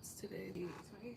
what's today? Right? Okay.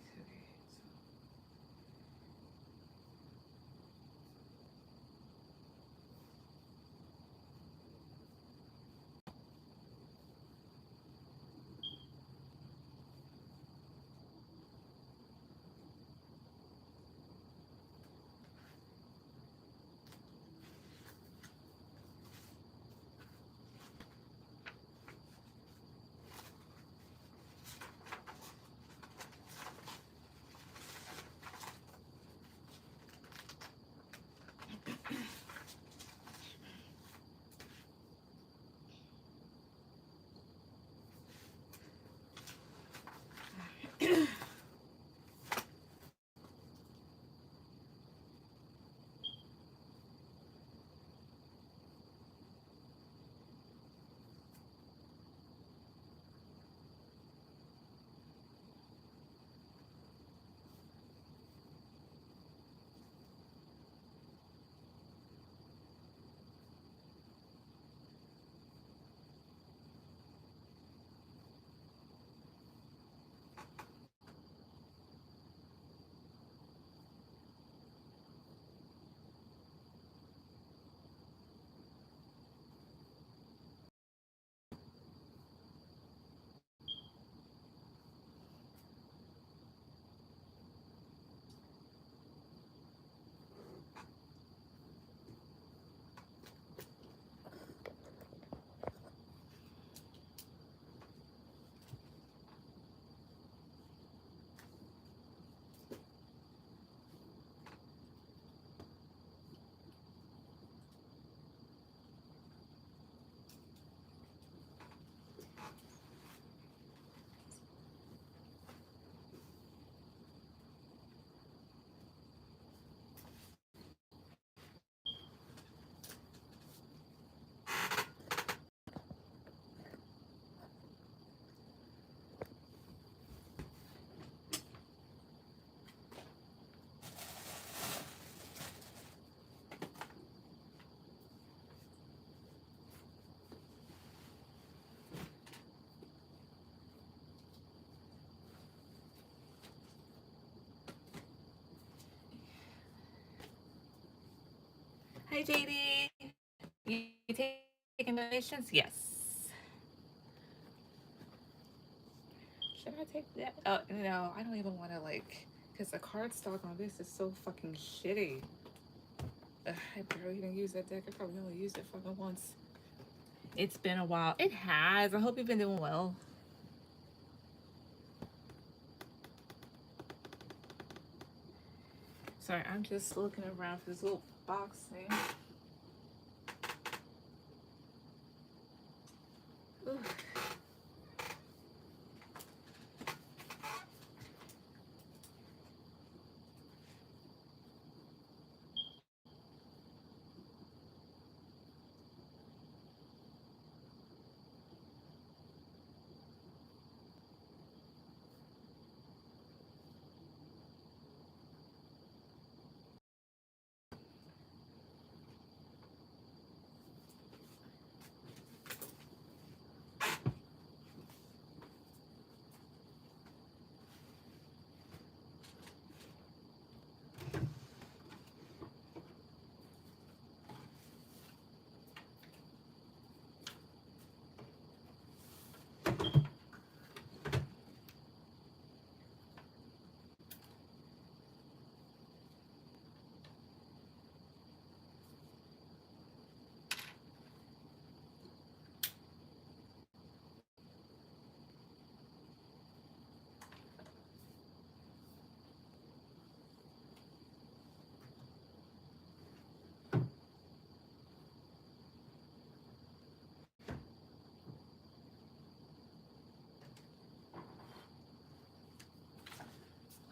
Hi, JD. You taking donations? Yes. Should I take that? Oh, no, I don't even want to, like, because the card stock on this is so fucking shitty. I barely even use that deck. I probably only used it fucking once. It's been a while. It has. I hope you've been doing well. Sorry, I'm just looking around for this little box thing. Ooh.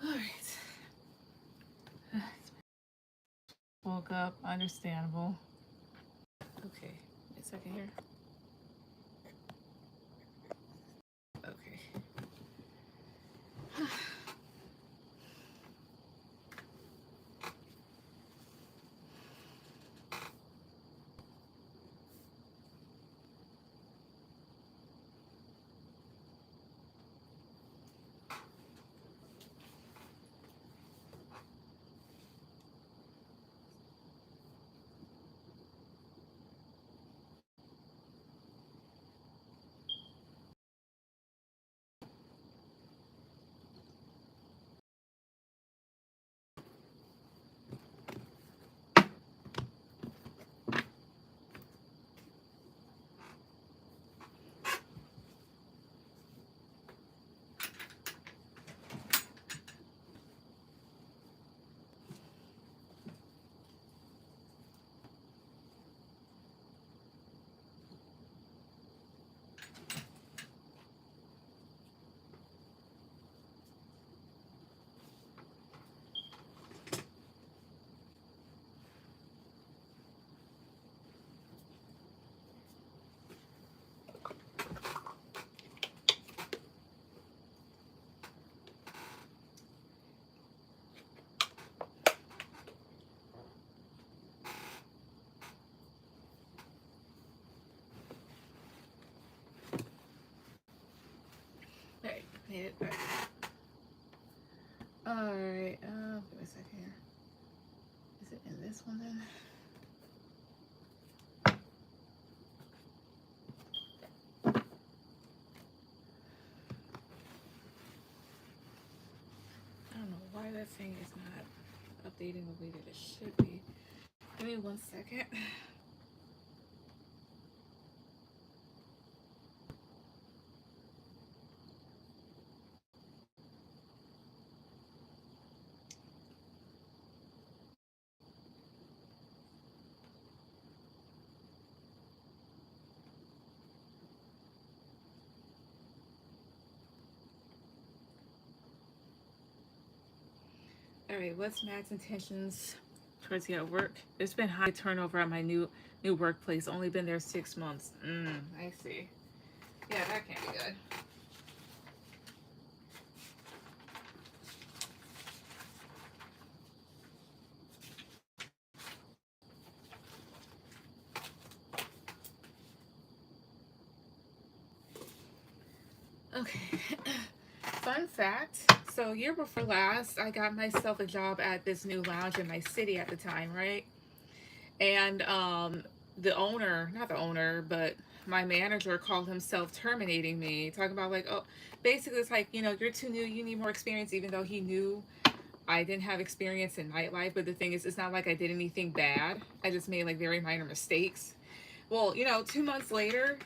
All right. Woke up. Understandable. Okay. A second here. Okay. quick. Alright, give me a second here. Is it in this one then? I don't know why that thing is not updating the way that it should be. Give me 1 second. Alright, what's Matt's intentions towards you at work? There's been high turnover at my new workplace. Only been there 6 months. I see. Yeah, that can't be good. Okay. Fun fact. So year before last, I got myself a job at this new lounge in my city at the time, right? And the owner, not the owner, but my manager called himself terminating me, talking about like, oh, basically it's like, you know, you're too new, you need more experience, even though he knew I didn't have experience in nightlife. But the thing is, it's not like I did anything bad. I just made like very minor mistakes. Well, you know, 2 months later,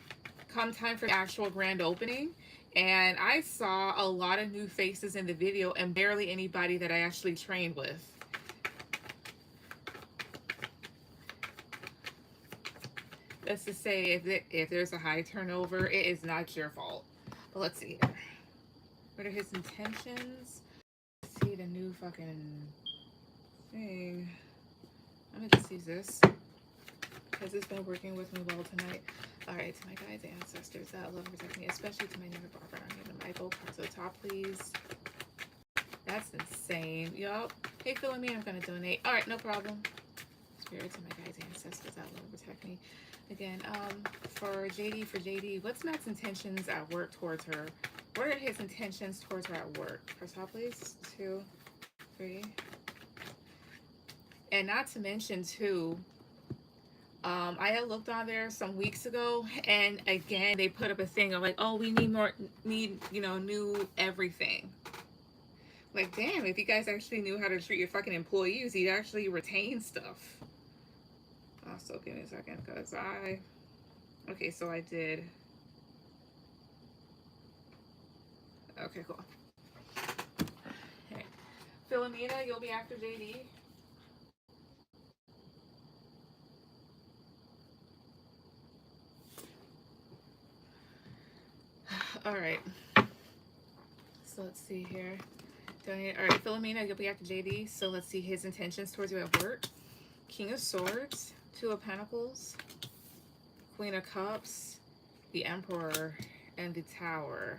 come time for the actual grand opening, and I saw a lot of new faces in the video and barely anybody that I actually trained with. Let's just say if there's a high turnover, it is not your fault. But let's see here. What are his intentions? Let's see the new fucking thing. I'm gonna just use this because it's been working with me well tonight. Alright, to my guides and ancestors that love and protect me, especially to my neighbor Barbara. I'm gonna Michael, card to the top, please. That's insane. Yup. Hey, Philomene, I'm gonna donate. Alright, no problem. Spirit to my guides and ancestors that love and protect me. Again, for JD, what's Matt's intentions at work towards her? What are his intentions towards her at work? First top, please. 2, 3. And not to mention, too, I had looked on there some weeks ago, and again, they put up a thing of like, oh, we need, you know, new everything. Like, damn, if you guys actually knew how to treat your fucking employees, you'd actually retain stuff. Also, give me a second, because okay, so I did. Okay, cool. Okay. Philomena, you'll be after JD. All right. So let's see here. All right, Philomena, you'll be after JD. So let's see his intentions towards you at work. King of Swords, 2 of Pentacles, Queen of Cups, the Emperor, and the Tower.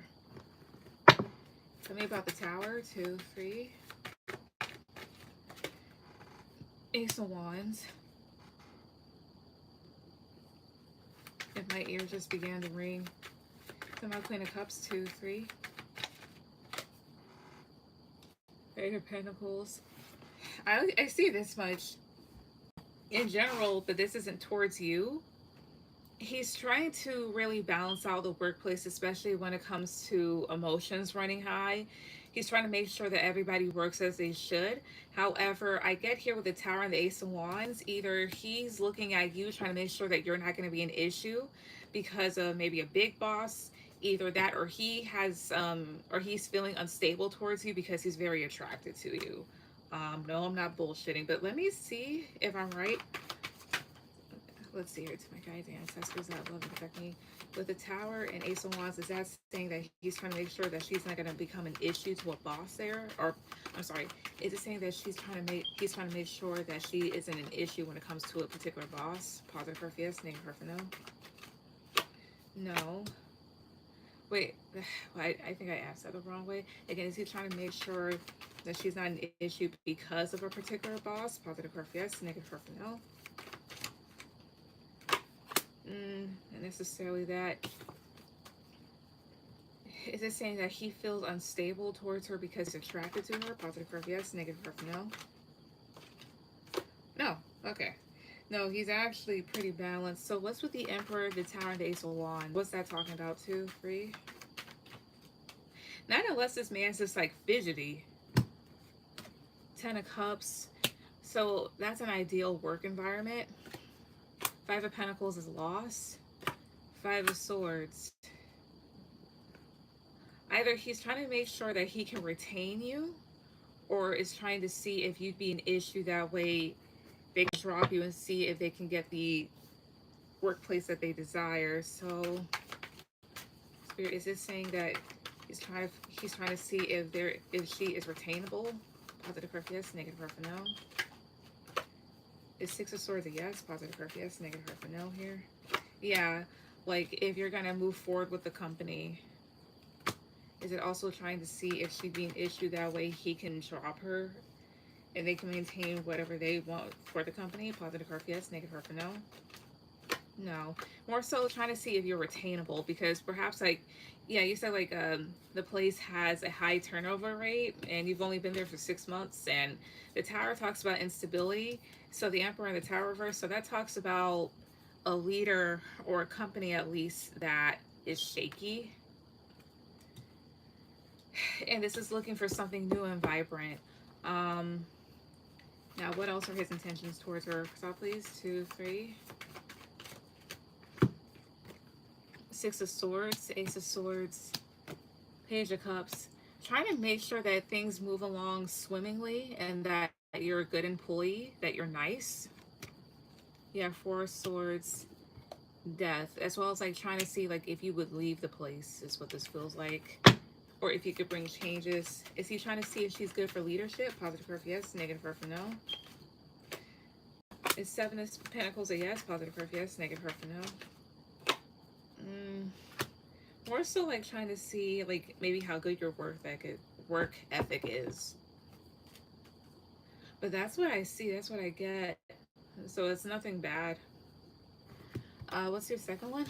Tell me about the Tower. 2, 3. Ace of Wands. If my ear just began to ring. Tell me about Queen of Cups. 2, 3. Eight of Pentacles. I see this much in general, but this isn't towards you. He's trying to really balance out the workplace, especially when it comes to emotions running high. He's trying to make sure that everybody works as they should. However, I get here with the Tower and the Ace of Wands. Either he's looking at you, trying to make sure that you're not going to be an issue because of maybe a big boss. Either that, or he has, or he's feeling unstable towards you because he's very attracted to you. No, I'm not bullshitting, but let me see if I'm right. Let's see here, to my guides and ancestors that love and protect me. With the Tower and Ace of Wands, is that saying that he's trying to make sure that she's not going to become an issue to a boss there? Or, I'm sorry, is it saying that he's trying to make sure that she isn't an issue when it comes to a particular boss? Positive for yes, negative for no. No. Wait, I think I asked that the wrong way. Again, is he trying to make sure that she's not an issue because of a particular boss? Positive for yes, negative for no. Not necessarily that. Is it saying that he feels unstable towards her because he's attracted to her? Positive curve, yes. Negative curve, no. No. Okay. No, he's actually pretty balanced. So what's with the Emperor, the Tower, and the Ace of Wands? What's that talking about too? Free? Not unless this man's just like fidgety. Ten of Cups. So that's an ideal work environment. Five of Pentacles is loss. Five of Swords. Either he's trying to make sure that he can retain you, or is trying to see if you'd be an issue. That way they can drop you and see if they can get the workplace that they desire. So Spirit, is this saying that he's trying to see if she is retainable? Positive curve, yes. Negative curve, no. Is Six of Swords a yes? Positive curve, yes. Negative curve, no here. Yeah, like if you're gonna move forward with the company. Is it also trying to see if she'd be an issue? That way he can drop her and they can maintain whatever they want for the company? Positive curve, yes. Negative curve, no. No. More so trying to see if you're retainable, because perhaps like, yeah, you said like the place has a high turnover rate and you've only been there for 6 months, and the Tower talks about instability. So the Emperor and the Tower reverse, so that talks about a leader or a company at least that is shaky. And this is looking for something new and vibrant. Now what else are his intentions towards her? So please, 2, 3. Six of Swords, Ace of Swords, Page of Cups. Trying to make sure that things move along swimmingly and that you're a good employee, that you're nice. Yeah, Four of Swords, Death. As well as like trying to see like if you would leave the place is what this feels like. Or if you could bring changes. Is he trying to see if she's good for leadership? Positive curve, yes. Negative curve, no. Is Seven of Pentacles a yes? Positive curve, yes. Negative curve, no. More so like trying to see like maybe how good your work ethic is. But that's what I see. That's what I get. So it's nothing bad. What's your second one?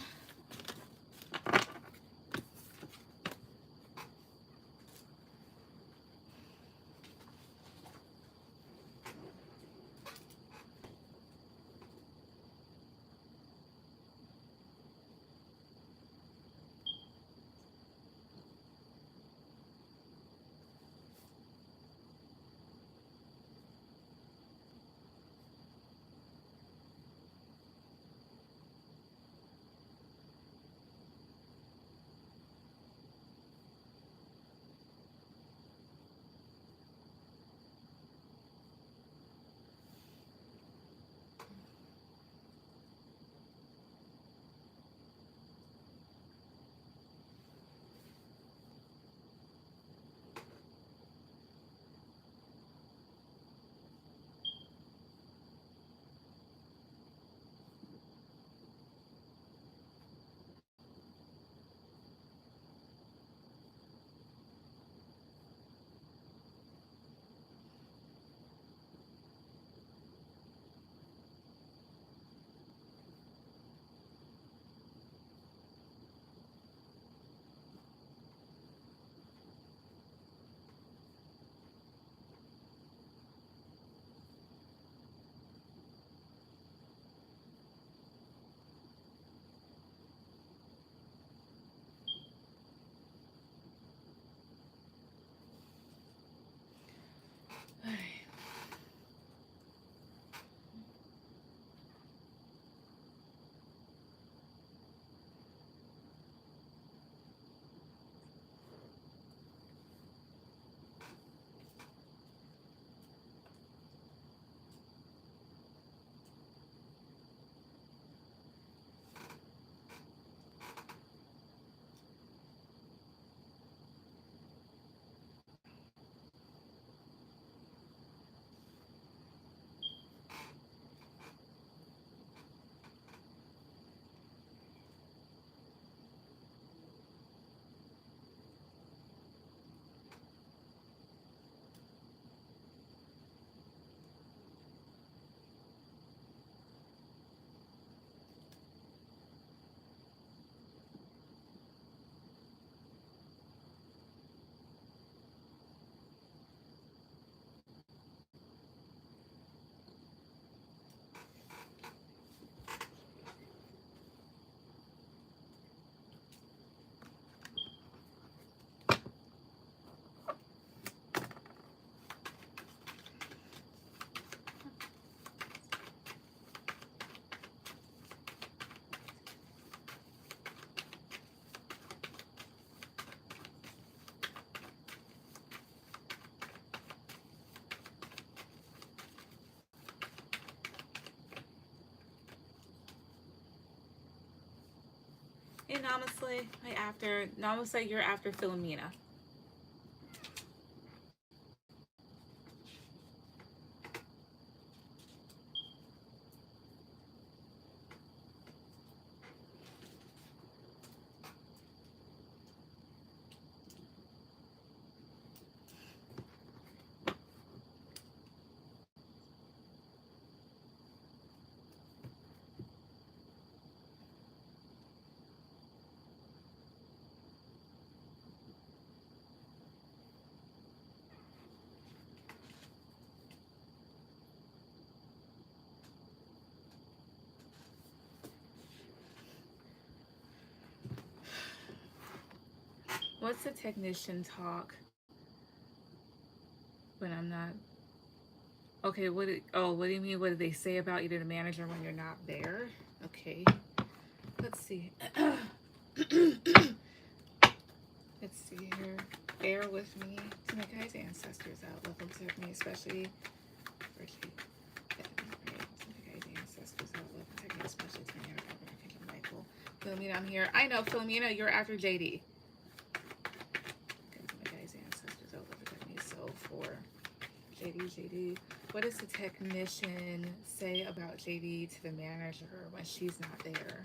And Namaste, Namaste, you're after Philomena. What's the technician talk when I'm not? Okay, what do you mean? What do they say about you to the manager when you're not there? Okay, let's see. Let's see here. Bear with me. To my guys' ancestors out, love them to me, especially for ancestors out, love and me, especially to me, Michael. Philomena, I'm here. I know, Philomena, you're after JD. My guys' ancestors out, love and me. So for JD, what does the technician say about JD to the manager when she's not there?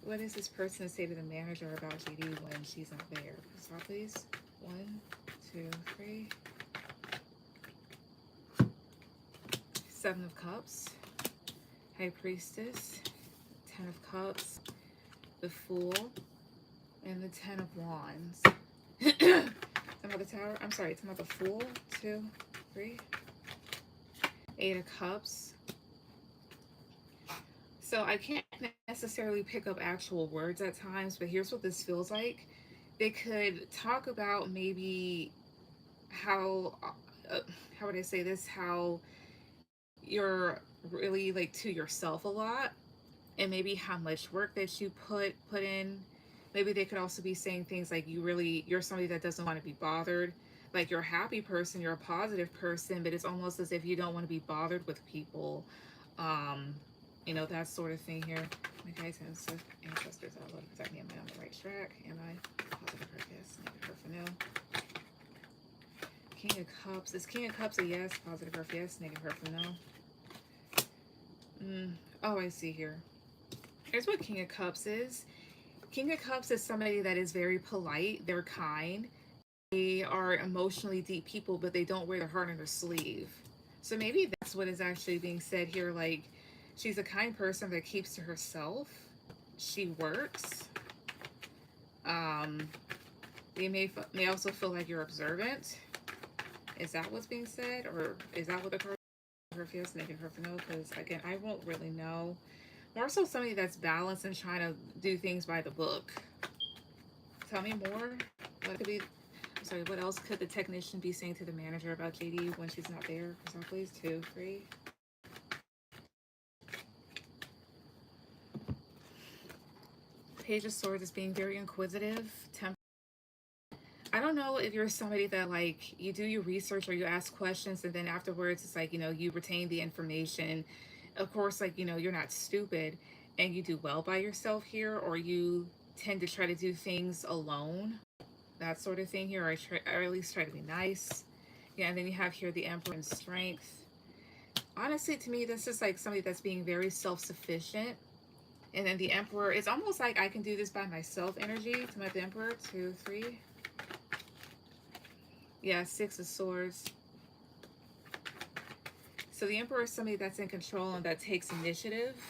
What does this person say to the manager about JD when she's not there? Stop, please. 1, 2, 3. 7 of Cups. High Priestess. 10 of Cups. The Fool. And the 10 of Wands. Talking about the Tower. I'm sorry. Talking about the Fool. 2, 3. 8 of Cups. So I can't necessarily pick up actual words at times, but here's what this feels like. They could talk about maybe how would I say this? How you're really like to yourself a lot, and maybe how much work that you put in. Maybe they could also be saying things like you're somebody that doesn't want to be bothered. Like you're a happy person, you're a positive person, but it's almost as if you don't want to be bothered with people. Um, that sort of thing here. My guys have ancestors. I love protect me. Am I on the right track? Am I positive or yes? Negative or for no? King of Cups. Is King of Cups a yes? Positive or yes? Negative or for no? Oh, I see here. Here's what King of Cups is. King of Cups is somebody that is very polite. They're kind. They are emotionally deep people, but they don't wear their heart on their sleeve. So maybe that's what is actually being said here. Like, she's a kind person that keeps to herself. She works. They may also feel like you're observant. Is that what's being said, or is that what the card feels making her know? Because again, I won't really know. More so, somebody that's balanced and trying to do things by the book. Tell me more. What could be? I'm sorry. What else could the technician be saying to the manager about JD when she's not there? So please, 2, 3. Page of Swords is being very inquisitive. I don't know if you're somebody that like you do your research or you ask questions and then afterwards it's like, you retain the information. Of course, like, you're not stupid and you do well by yourself here, or you tend to try to do things alone. That sort of thing here, or at least try to be nice. Yeah, and then you have here the Emperor and Strength. Honestly, to me, this is like somebody that's being very self-sufficient. And then the Emperor, it's almost like I can do this by myself energy. To my the Emperor, 2, 3. Yeah, 6 of Swords. So the Emperor is somebody that's in control and that takes initiative.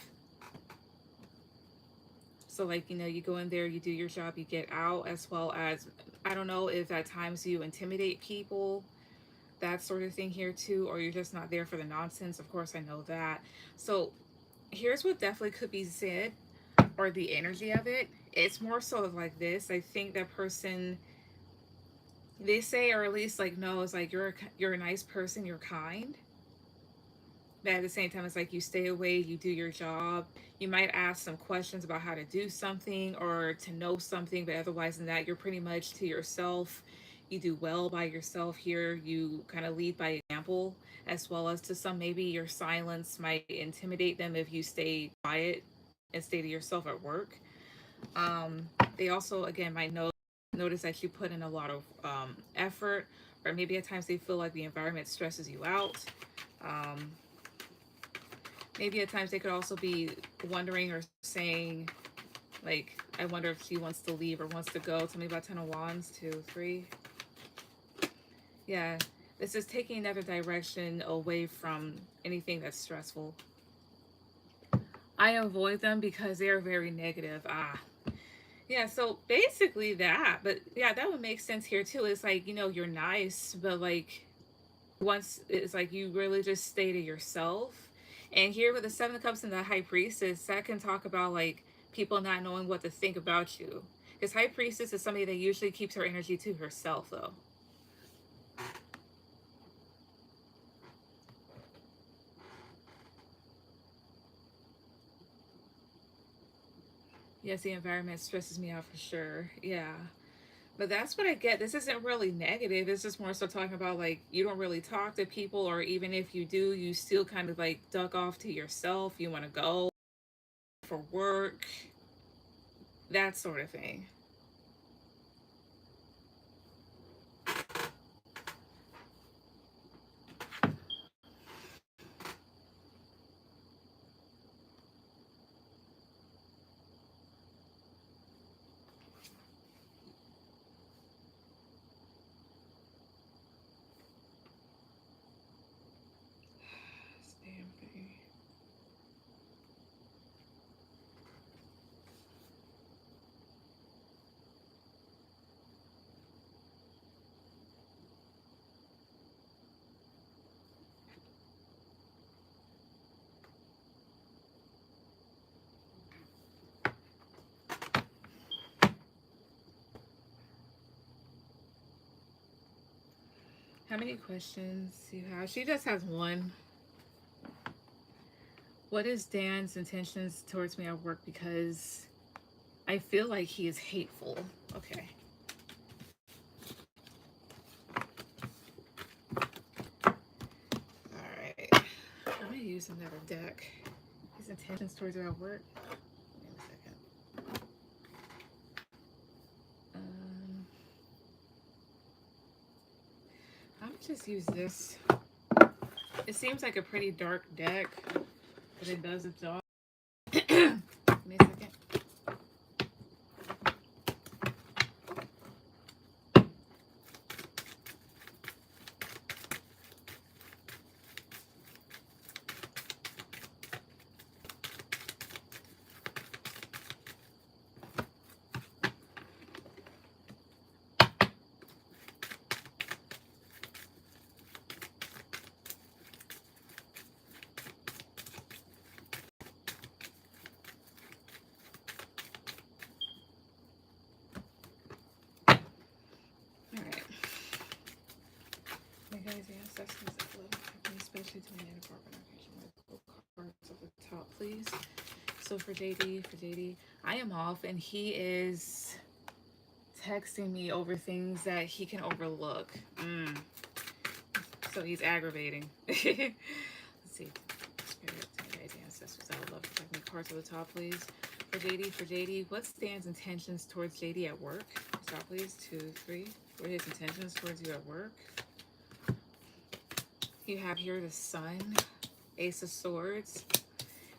So like, you go in there, you do your job, you get out, as well as, I don't know if at times you intimidate people, that sort of thing here too, or you're just not there for the nonsense. Of course, I know that. So here's what definitely could be said, or the energy of it. It's more sort of like this. I think that person, they say, or at least like knows, like you're a nice person, you're kind, but at the same time it's like you stay away, you do your job, you might ask some questions about how to do something or to know something, but otherwise than that, you're pretty much to yourself. You do well by yourself here, you kind of lead by example, as well as to some maybe your silence might intimidate them if you stay quiet. and state of yourself at work. They also, again, might notice that you put in a lot of effort, or maybe at times they feel like the environment stresses you out. Um, Maybe at times they could also be wondering or saying, like, I wonder if she wants to leave or wants to go. Tell me about Ten of Wands, 2, 3. Yeah, this is taking another direction away from anything that's stressful. I avoid them because they're very negative. Yeah, so basically that, but yeah, that would make sense here too. It's like, you're nice, but like once it's like you really just stay to yourself. And here with the Seven of Cups and the High Priestess, that can talk about like people not knowing what to think about you. Because High Priestess is somebody that usually keeps her energy to herself, though. Yes, the environment stresses me out for sure. Yeah. But that's what I get. This isn't really negative. It's just more so talking about like you don't really talk to people, or even if you do, you still kind of like duck off to yourself. You want to go for work, that sort of thing. Stamping. How many questions do you have? She just has one. What is Dan's intentions towards me at work? Because I feel like he is hateful. Okay. Alright. I'm going to use another deck. His intentions towards me at work. Wait a second. I'm going to just use this. It seems like a pretty dark deck, but it does its job. Give me a second. Alright. My guys, the ancestors of love, especially to me in apartment location. Cards at the top, please. So for JD, I am off, and he is texting me over things that he can overlook. So he's aggravating. Let's see. Spirit, guys, ancestors, I would love to take me cards at the top, please. For JD, what stands intentions towards JD at work? Stop, please. 2, 3. What are his intentions towards you at work? You have here the Sun, Ace of Swords,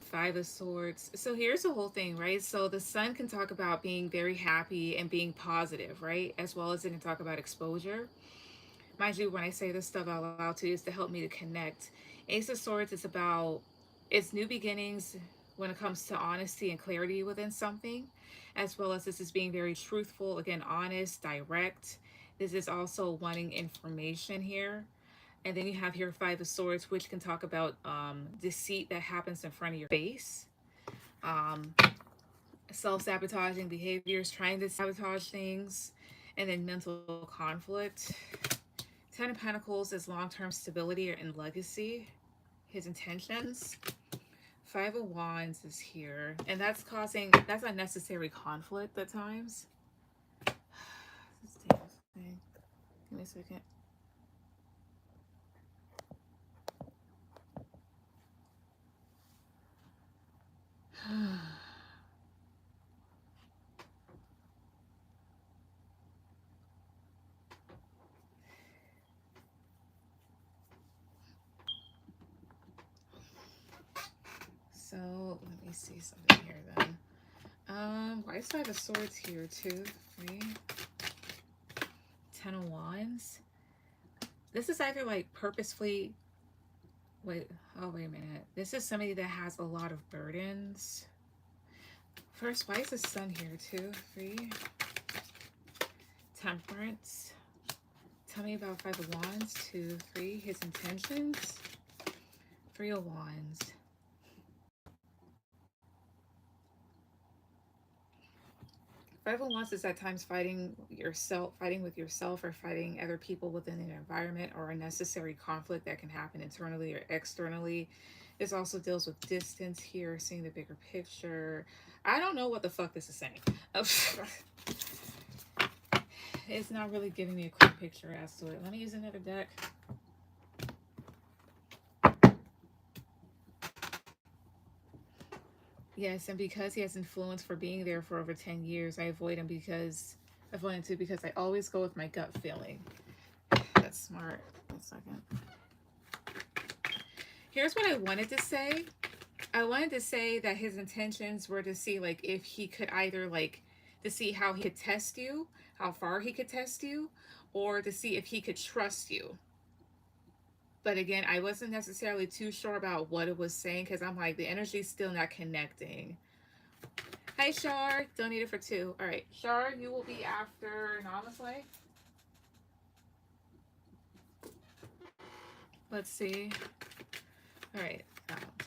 Five of Swords. So here's the whole thing, right? So the Sun can talk about being very happy and being positive, right? As well as it can talk about exposure. Mind you, when I say this stuff out loud too, is to help me to connect. Ace of Swords is about it's new beginnings when it comes to honesty and clarity within something, as well as this is being very truthful, again, honest, direct. This is also wanting information here. And then you have here Five of Swords, which can talk about deceit that happens in front of your face, um, self-sabotaging behaviors, trying to sabotage things, and then mental conflict. Ten of Pentacles is long-term stability and legacy, his intentions. Five of Wands is here, and that's unnecessary conflict at times. This damn thing. Give me a second. So let me see something here then. White side of swords here, 2, 3. 10 of wands. This is either like purposefully, wait a minute. This is somebody that has a lot of burdens. First, why is the sun here, 2, 3. Temperance. Tell me about 5 of wands, 2, 3. His intentions. 3 of wands. Five of wands is at times fighting with yourself, or fighting other people within an environment, or unnecessary conflict that can happen internally or externally. This also deals with distance here, seeing the bigger picture. I don't know what the fuck this is saying. It's not really giving me a clear picture as to it. Let me use another deck. Yes, and because he has influence for being there for over 10 years, I avoid him because I always go with my gut feeling. That's smart. 1 second. Here's what I wanted to say. I wanted to say that his intentions were to see like if he could either like to see how he could test you, how far he could test you, or to see if he could trust you. But again, I wasn't necessarily too sure about what it was saying because I'm like, the energy's still not connecting. Hi, Shar. Donated for 2. All right, Shar, you will be after Namaste. Let's see. All right.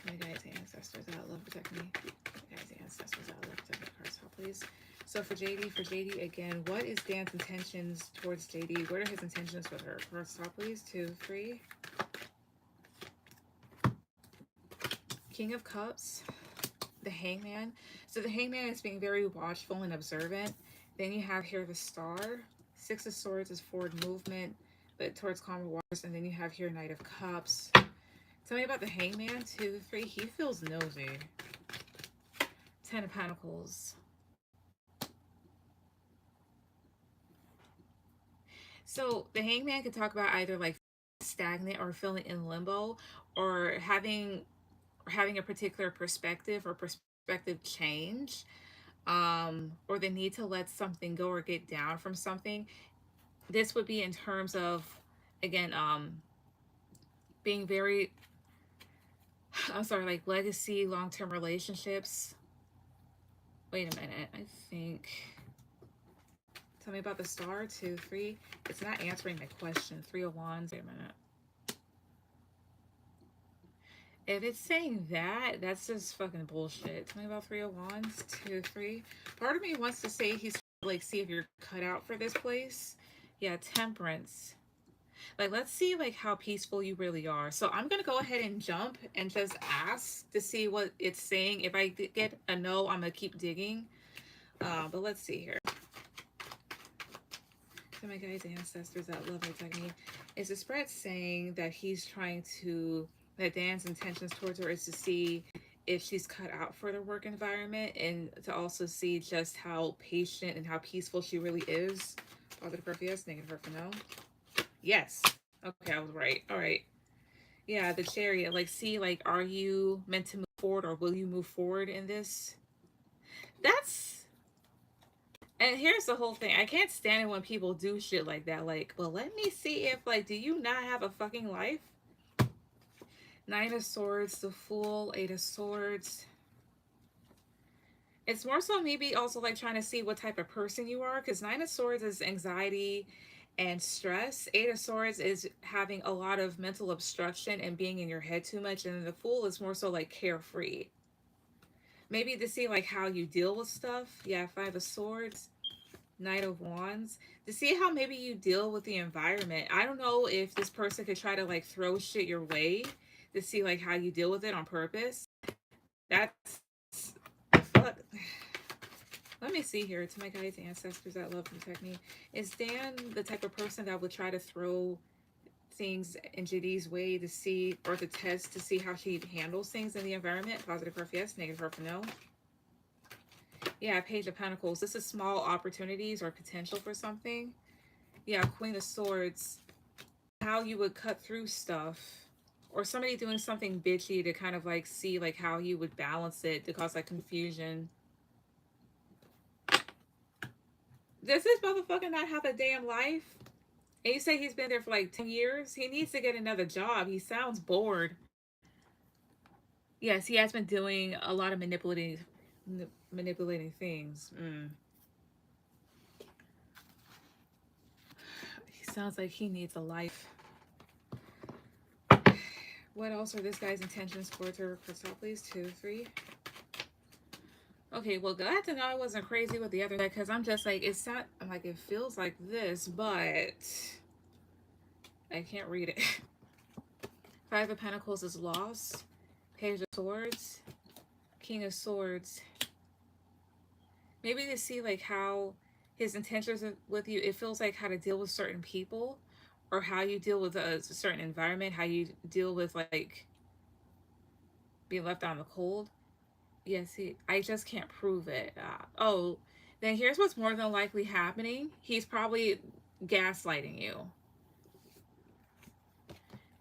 My guides and ancestors that love protect me. My guides and ancestors that love protect me. Cards, please. So for JD again, what is Dan's intentions towards JD? What are his intentions with her? Cards, please. 2, 3. King of Cups, the Hangman. So the Hangman is being very watchful and observant. Then you have here the Star. 6 of Swords is forward movement, but towards calmer waters. And then you have here Knight of Cups. Tell me about the Hangman, 2, 3. He feels nosy. 10 of Pentacles. So the Hangman could talk about either like stagnant or feeling in limbo, or having a particular perspective or perspective change, or the need to let something go or get down from something. This would be in terms of, again, being very, like legacy, long-term relationships. Wait a minute, I think. Tell me about the Star, 2, 3. It's not answering my question. 3 of Wands. Wait a minute. If it's saying that, that's just fucking bullshit. Tell me about 3 of Wands, 2, 3. Part of me wants to say he's like, see if you're cut out for this place. Yeah, Temperance. Like, let's see like how peaceful you really are. So I'm gonna go ahead and jump and just ask to see what it's saying. If I get a no, I'm gonna keep digging. But let's see here. So my guys, ancestors that love my technique. Is the spread saying that he's trying to, that Dan's intentions towards her is to see if she's cut out for the work environment, and to also see just how patient and how peaceful she really is? Positive for yes, negative for no. Yes. Okay, I was right. All right. Yeah, the Chariot. Like, see, like, are you meant to move forward, or will you move forward in this? That's... And here's the whole thing. I can't stand it when people do shit like that. Like, well, let me see if, like, do you not have a fucking life? 9 of Swords, the Fool, 8 of Swords. It's more so maybe also like trying to see what type of person you are, because 9 of Swords is anxiety and stress. 8 of Swords is having a lot of mental obstruction and being in your head too much. And then the Fool is more so like carefree. Maybe to see like how you deal with stuff. Yeah, 5 of Swords. Knight of Wands. To see how maybe you deal with the environment. I don't know if this person could try to like throw shit your way to see like how you deal with it on purpose. That's fuck. Let me see here. To my guides, ancestors that love and protect me. Is Dan the type of person that would try to throw things in JD's way to see, or to test to see how she handles things in the environment? Positive for yes, negative for no. Yeah, Page of Pentacles. This is small opportunities or potential for something. Yeah, Queen of Swords. How you would cut through stuff. or somebody doing something bitchy to kind of like see like how you would balance it to cause like confusion. Does this motherfucker not have a damn life? And you say he's been there for like 10 years? He needs to get another job. He sounds bored. Yes, he has been doing a lot of manipulating things. He sounds like he needs a life. What else are this guy's intentions towards her? Crystal, please. 2, 3. Okay, well, glad to know I wasn't crazy with the other deck because I'm just like, it's not, I'm like, it feels like this, but I can't read it. Five of Pentacles is lost. Page of Swords. King of Swords. Maybe to see like how his intentions with you, it feels like how to deal with certain people or how you deal with a certain environment, how you deal with like being left out in the cold. Yes, I just can't prove it. Oh, then here's what's more than likely happening. He's probably gaslighting you.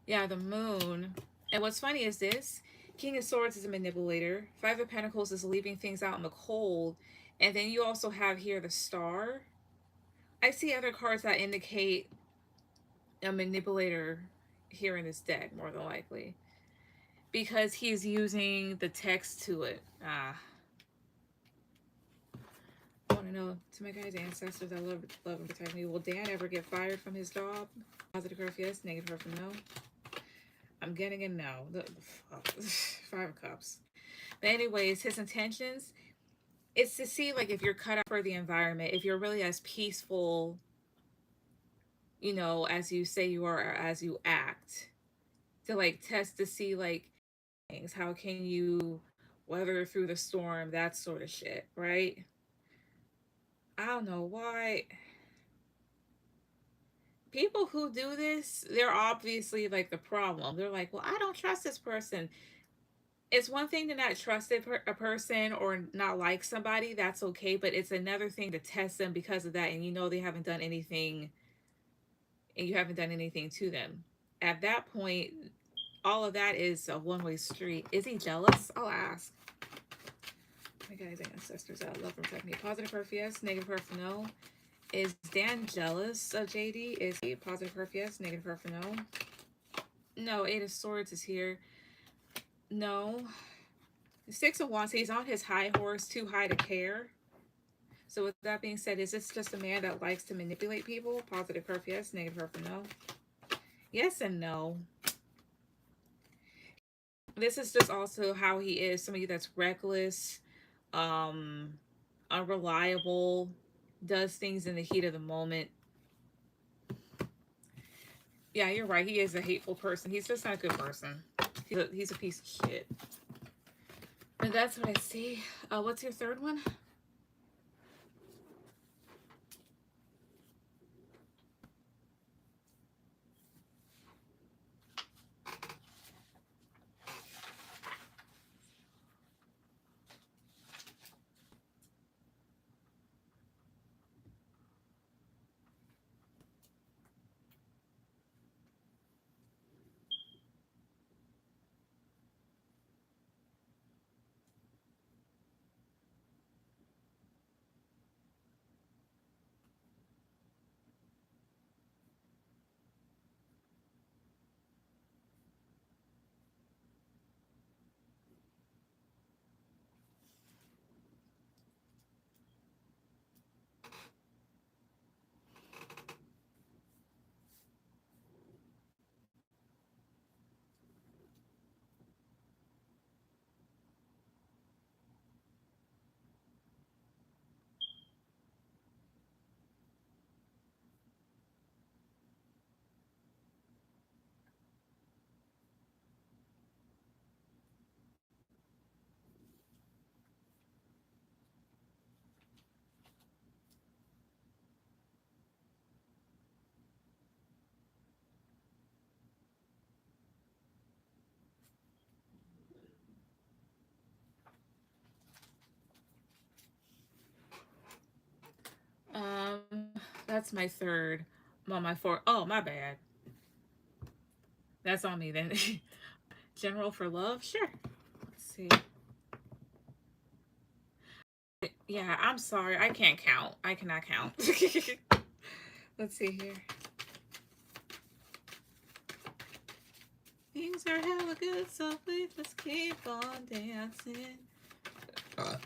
Yeah, the moon. And what's funny is this. King of Swords is a manipulator. Five of Pentacles is leaving things out in the cold. And then you also have here the Star. I see other cards that indicate a manipulator here in this deck, more than likely. Because he's using the text to it. I want to know, to my guys' ancestors, I love and protect me. Will Dan ever get fired from his job? Positive growth, yes. Negative growth, no. I'm getting a no. Five of Cups. But anyways, his intentions, it's to see like if you're cut out for the environment, if you're really as peaceful, you know, as you say you are, or as you act, to like test to see like things. How can you weather through the storm? That sort of shit, right? I don't know why people who do this, they're obviously like the problem. They're like, well, I don't trust this person. It's one thing to not trust a person or not like somebody. That's okay. But it's another thing to test them because of that. And you know, they haven't done anything and you haven't done anything to them. At that point, all of that is a one-way street. Is he jealous? I'll ask. My guys, ancestors, I love and protect me. Positive perf, yes. Negative perf, no. Is Dan jealous of JD? Is he positive perf, yes. Negative perf, no. No, Eight of Swords is here. No. Six of Wands, he's on his high horse, too high to care. So with that being said, is this just a man that likes to manipulate people? Positive perf, yes. Negative perf, no. Yes and no. This is just also how he is. Somebody that's reckless, unreliable, does things in the heat of the moment. Yeah, you're right. He is a hateful person. He's just not a good person. He's a piece of shit. And that's what I see. What's your third one? That's my third. I'm on my fourth. Oh, my bad. That's on me then. General for love? Sure. Let's see. Yeah, I'm sorry. I can't count. I cannot count. Let's see here. Things are hella good, so we just keep on dancing.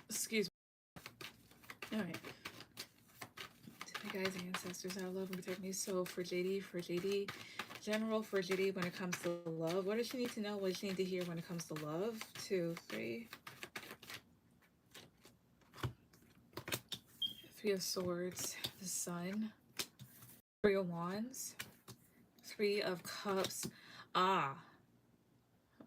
Excuse me. Alright. To my guys' ancestors, I love and protect me. So for JD, general for JD when it comes to love. What does she need to know? What does she need to hear when it comes to love? 2, 3. 3 of Swords, the Sun. 3 of Wands. 3 of Cups. Ah,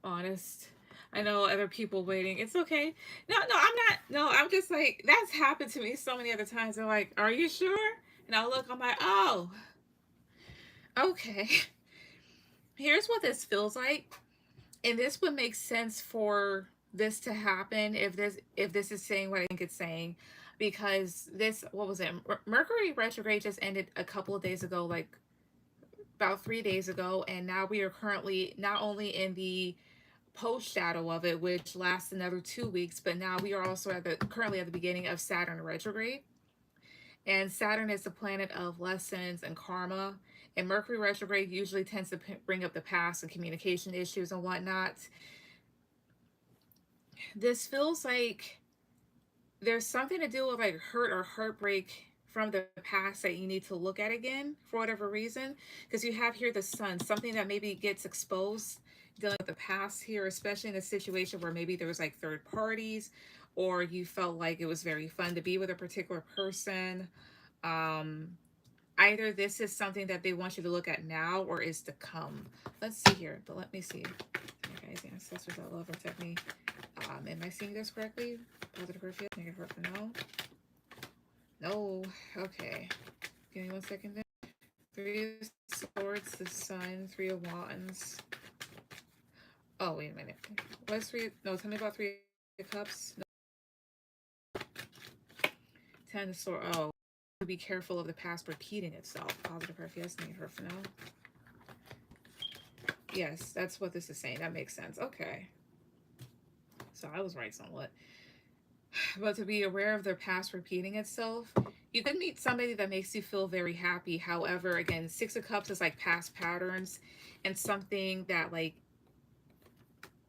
honest. I know other people waiting. It's okay. No, I'm not. No, I'm just like, that's happened to me so many other times. They're like, are you sure? And I'll look, I'm like, oh, okay. Here's what this feels like. And this would make sense for this to happen if this is saying what I think it's saying. Because this, what was it? Mercury retrograde just ended a couple of days ago, like about 3 days ago. And now we are currently not only in the post shadow of it, which lasts another 2 weeks, but now we are also currently at the beginning of Saturn retrograde. And Saturn is the planet of lessons and karma. And Mercury retrograde usually tends to bring up the past and communication issues and whatnot. This feels like there's something to do with like hurt or heartbreak from the past that you need to look at again for whatever reason, because you have here the Sun, something that maybe gets exposed dealing with the past here, especially in a situation where maybe there was like third parties, or you felt like it was very fun to be with a particular person. um Either this is something that they want you to look at now or is to come. Let's see here, but let me see. Okay, guys, ancestors, I love and protect me. Am I seeing this correctly? Positive or negative? Negative for no. No. Okay. Give me 1 second then. 3 of Swords, the Sun, 3 of Wands. Oh, wait a minute. What's 3? No, tell me about 3 of Cups. No. 10 of Swords. Oh, be careful of the past repeating itself. Positive or yes, negative for no. Yes, that's what this is saying. That makes sense. Okay. So I was right somewhat. But to be aware of their past repeating itself, you could meet somebody that makes you feel very happy. However, again, 6 of Cups is like past patterns and something that like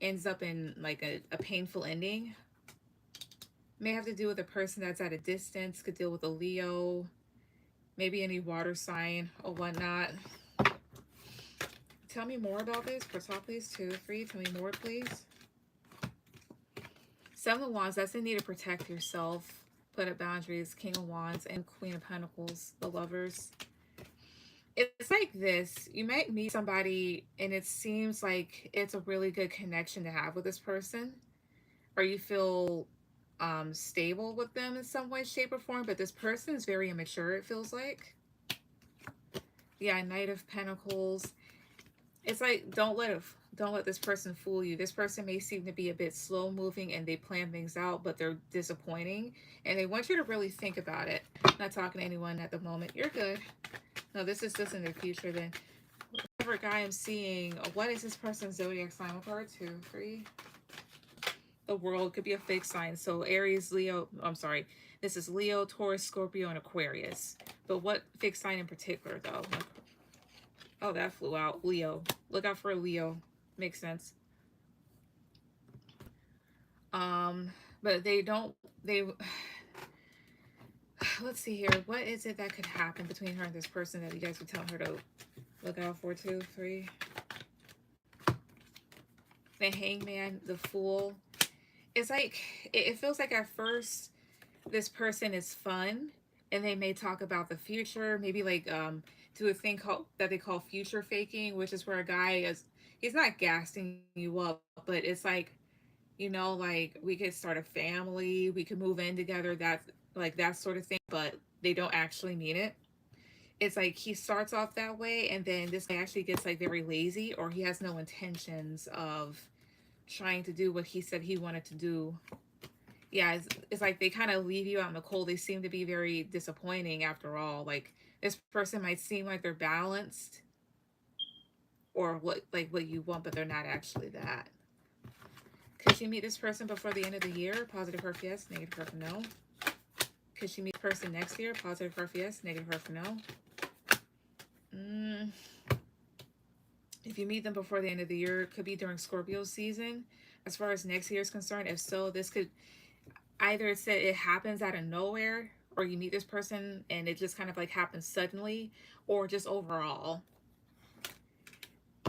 ends up in like a painful ending. May have to do with a person that's at a distance, could deal with a Leo, maybe any water sign or whatnot. Tell me more about this. For top, please. 2, 3. Tell me more, please. 7 of Wands, that's the need to protect yourself, put up boundaries. King of Wands and Queen of Pentacles, the Lovers. It's like this. You might meet somebody and it seems like it's a really good connection to have with this person, or you feel stable with them in some way, shape, or form, but this person is very immature, it feels like. Yeah, Knight of Pentacles. It's like, don't let this person fool you. This person may seem to be a bit slow moving and they plan things out, but they're disappointing and they want you to really think about it. I'm not talking to anyone at the moment. You're good. No, this is just in the future then. Whatever guy I'm seeing, what is this person's zodiac sign? What card? 2, 3. The World could be a fake sign. So Aries, Leo, I'm sorry. This is Leo, Taurus, Scorpio, and Aquarius. But what fixed sign in particular though? Oh, that flew out. Leo. Look out for a Leo. Makes sense. But they don't, they, let's see here. What is it that could happen between her and this person that you guys would tell her to look out for? 2, 3. The Hangman, the Fool. It's like, it feels like at first this person is fun and they may talk about the future, maybe like do a thing called that they call future faking, which is where a guy is, he's not gassing you up, but it's like, you know, like we could start a family, we could move in together, that like that sort of thing, but they don't actually mean it. It's like he starts off that way and then this guy actually gets like very lazy, or he has no intentions of trying to do what he said he wanted to do. Yeah, it's like they kind of leave you out in the cold. They seem to be very disappointing after all. Like this person might seem like they're balanced, or what you want, but they're not actually that. Could you meet this person before the end of the year? Positive her for yes, negative her for no. Could you meet this person next year? Positive her for yes, negative her for no. If you meet them before the end of the year, it could be during Scorpio season. As far as next year is concerned, if so, this could either say it happens out of nowhere, or you meet this person and it just kind of like happens suddenly, or just overall.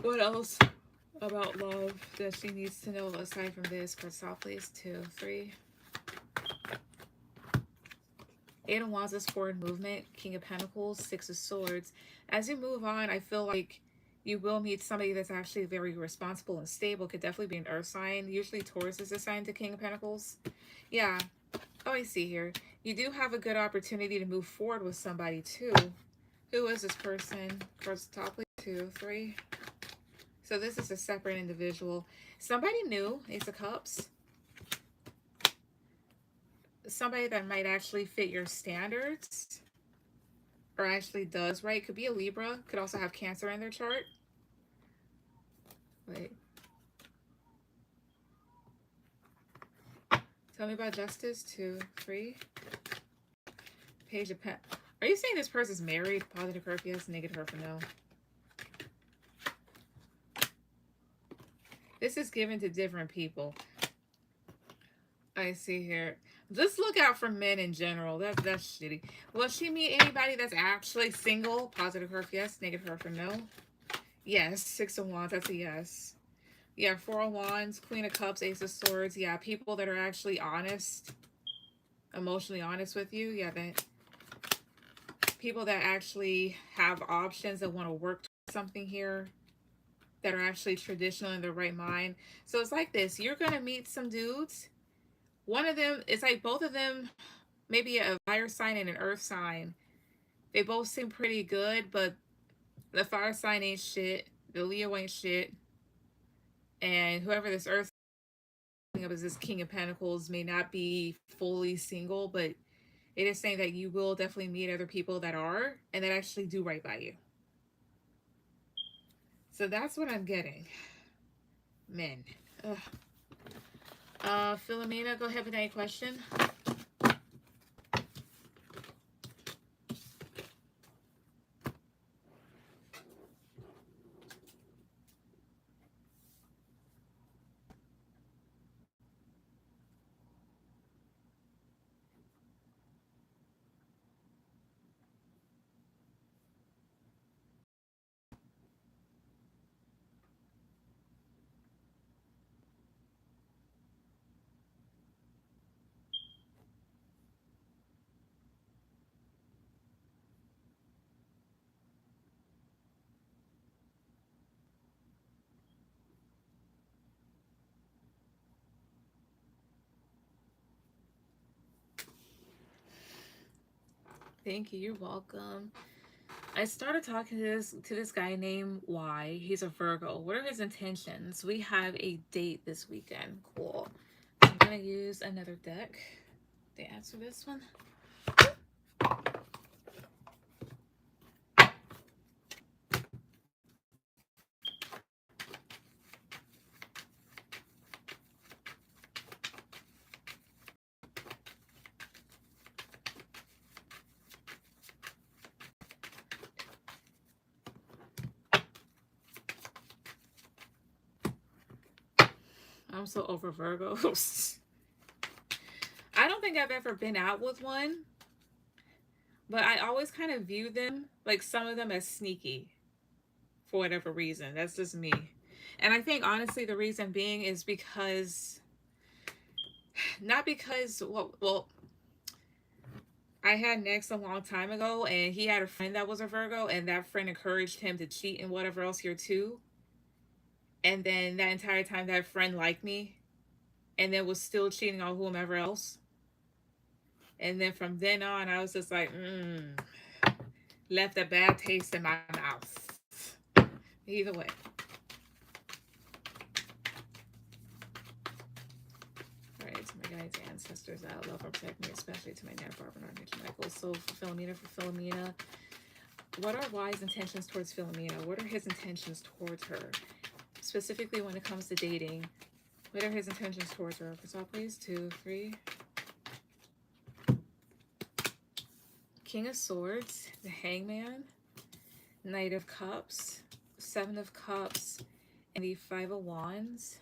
What else about love that she needs to know aside from this? Card stop, please. 2, 3. Eight of Wands is forward movement. King of Pentacles, Six of Swords. As you move on, I feel like you will meet somebody that's actually very responsible and stable. Could definitely be an earth sign. Usually Taurus is assigned to King of Pentacles. Yeah. Oh, I see here. You do have a good opportunity to move forward with somebody too. Who is this person? Cards top, please. 2, 3. So this is a separate individual. Somebody new. Ace of Cups. Somebody that might actually fit your standards, or actually does, right? Could be a Libra. Could also have Cancer in their chart. Wait. Tell me about Justice. 2, 3. Page of Pentacles. Are you saying this person's married? Positive her for yes, negative her for no. This is given to different people. I see here. Just look out for men in general. That's shitty. Will she meet anybody that's actually single? Positive her for yes, negative her for no. Yes. 6 of Wands. That's a yes. Yeah. 4 of Wands, Queen of Cups, Ace of Swords. Yeah. People that are actually honest, emotionally honest with you. Yeah. That people that actually have options, that want to work towards something here, that are actually traditional in their right mind. So it's like this. You're going to meet some dudes. One of them, it's like both of them, maybe a fire sign and an earth sign. They both seem pretty good, but the fire sign ain't shit. The Leo ain't shit. And whoever this earth sign up as this King of Pentacles may not be fully single, but it is saying that you will definitely meet other people that are, and that actually do right by you. So that's what I'm getting. Men. Ugh. Philomena, go ahead with any question. Thank you. You're welcome. I started talking to this guy named Y. He's a Virgo. What are his intentions? We have a date this weekend. Cool. I'm gonna use another deck to answer this one. I'm so over Virgos. I don't think I've ever been out with one, but I always kind of view them, like some of them, as sneaky for whatever reason. That's just me. And I think honestly the reason being is because, not because, well, I had Next a long time ago, and he had a friend that was a Virgo, and that friend encouraged him to cheat and whatever else here too. And then that entire time, that friend liked me, and then was still cheating on whomever else. And then from then on, I was just like, left a bad taste in my mouth. Either way. All right, to my guides, ancestors, I love or protect me, especially to my Nana Barbara and Archangel Michael. So for Philomena, What are Y's intentions towards Philomena? What are his intentions towards her? Specifically when it comes to dating. What are his intentions towards her? For top, please. 2, 3. King of Swords, the Hangman, Knight of Cups, Seven of Cups, and the Five of Wands.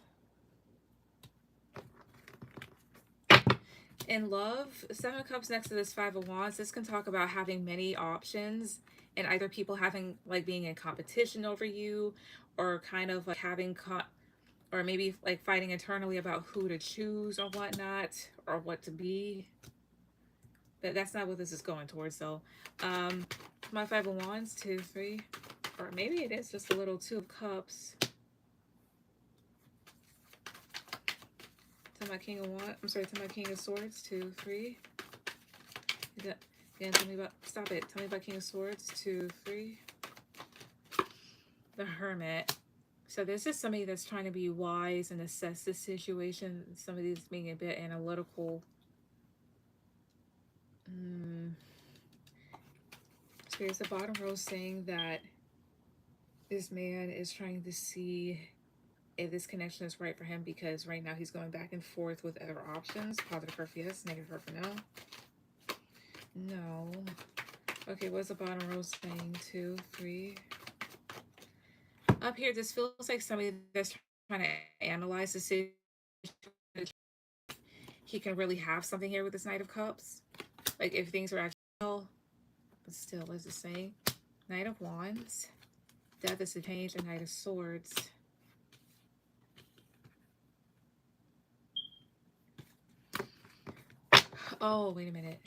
In love, Seven of Cups next to this Five of Wands, this can talk about having many options and either people having, like, being in competition over you, or kind of like having, or maybe like fighting internally about who to choose or whatnot, or what to be. But that's not what this is going towards, though. My Five of Wands, 2, 3. Or maybe it is just a little Two of Cups. To my King of Wands, I'm sorry, to my King of Swords, 2, 3. Again, tell me about, stop it. Tell me about King of Swords, 2, 3. The Hermit. So this is somebody that's trying to be wise and assess this situation. Somebody that's being a bit analytical. So here's the bottom row saying that this man is trying to see if this connection is right for him, because right now he's going back and forth with other options. Positive for yes, negative for no. No. Okay, what's the bottom row saying? 2, 3. Up here, this feels like somebody that's trying to analyze the situation. He can really have something here with this Knight of Cups. Like if things are actually well, but still, what is it saying? Knight of Wands. Death is a change, and Knight of Swords. Oh, wait a minute.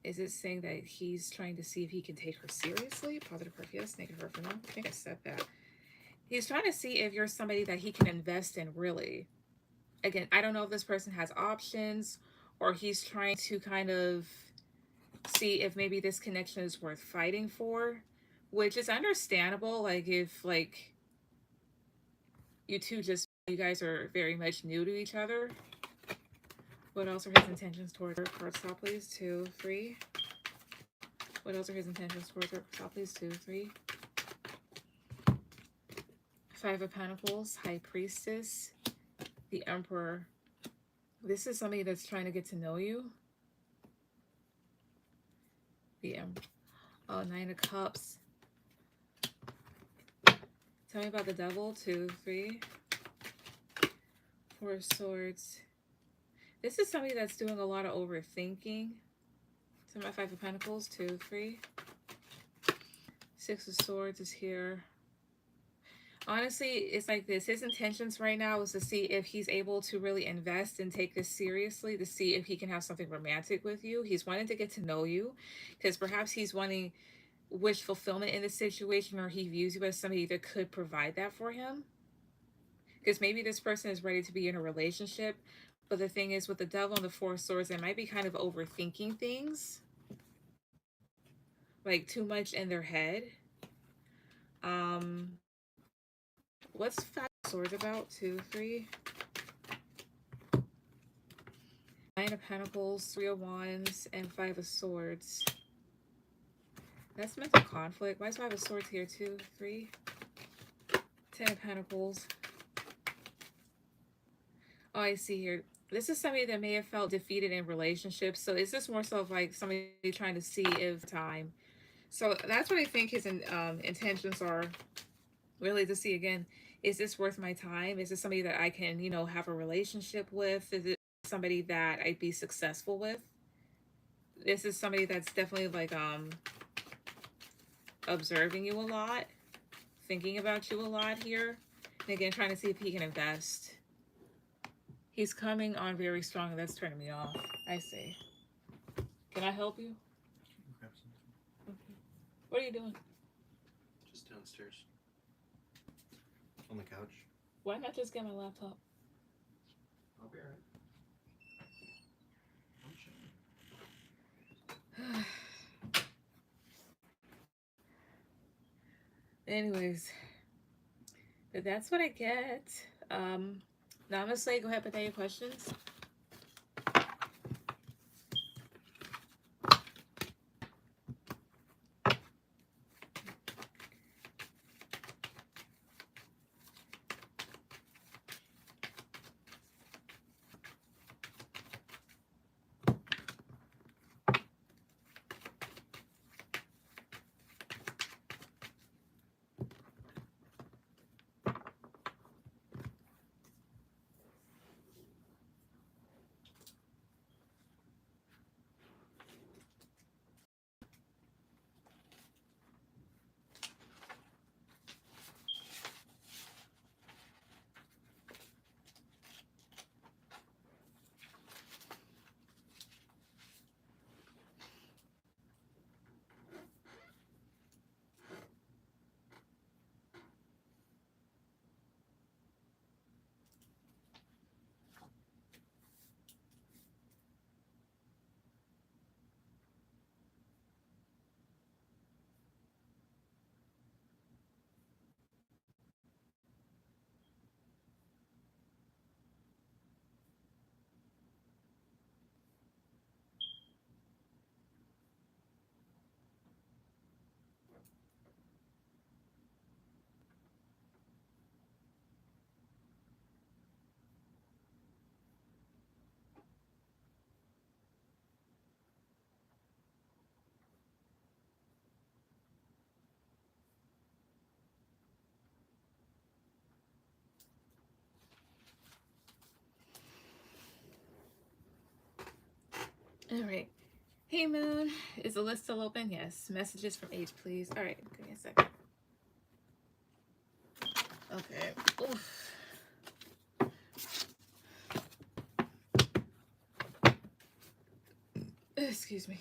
Is it saying that he's trying to see if he can take her seriously? Positive for yes, negative for no. I think I said that. He's trying to see if you're somebody that he can invest in, really. Again, I don't know if this person has options, or he's trying to kind of see if maybe this connection is worth fighting for, which is understandable. Like if like you guys are very much new to each other. What else are his intentions towards her? Card stop, please. 2, 3. What else are his intentions towards her? Stop, please. 2, 3. Five of Pentacles, High Priestess, the Emperor. This is somebody that's trying to get to know you. The Emperor. Oh, Nine of Cups. Tell me about the Devil. 2, 3. Four of Swords. This is somebody that's doing a lot of overthinking. So my Five of Pentacles. 2, 3. Six of Swords is here. Honestly, it's like this. His intentions right now is to see if he's able to really invest and take this seriously, to see if he can have something romantic with you. He's wanting to get to know you, because perhaps he's wanting wish fulfillment in this situation, or he views you as somebody that could provide that for him. Because maybe this person is ready to be in a relationship, but the thing is, with the Devil and the Four of Swords, they might be kind of overthinking things, like too much in their head. What's Five of Swords about? 2, 3. Nine of Pentacles, Three of Wands, and Five of Swords. That's mental conflict. Why is Five of Swords here? 2, 3. 10 of Pentacles. Oh, I see here. This is somebody that may have felt defeated in relationships. So is this more so of like somebody trying to see if time? So that's what I think his intentions are, really, to see again, is this worth my time? Is this somebody that I can, you know, have a relationship with? Is it somebody that I'd be successful with? This is somebody that's definitely like observing you a lot, thinking about you a lot here, and again trying to see if he can invest. He's coming on very strong. That's turning me off. I see. Can I help you? Grab something. Okay. What are you doing? Just downstairs. On the couch. Why not just get my laptop? I'll be alright. Anyways, but that's what I get. Namaste. Go ahead, put down your questions. All right. Hey, Moon. Is the list still open? Yes. Messages from H, please. All right. Give me a second. Okay. Oof. Excuse me.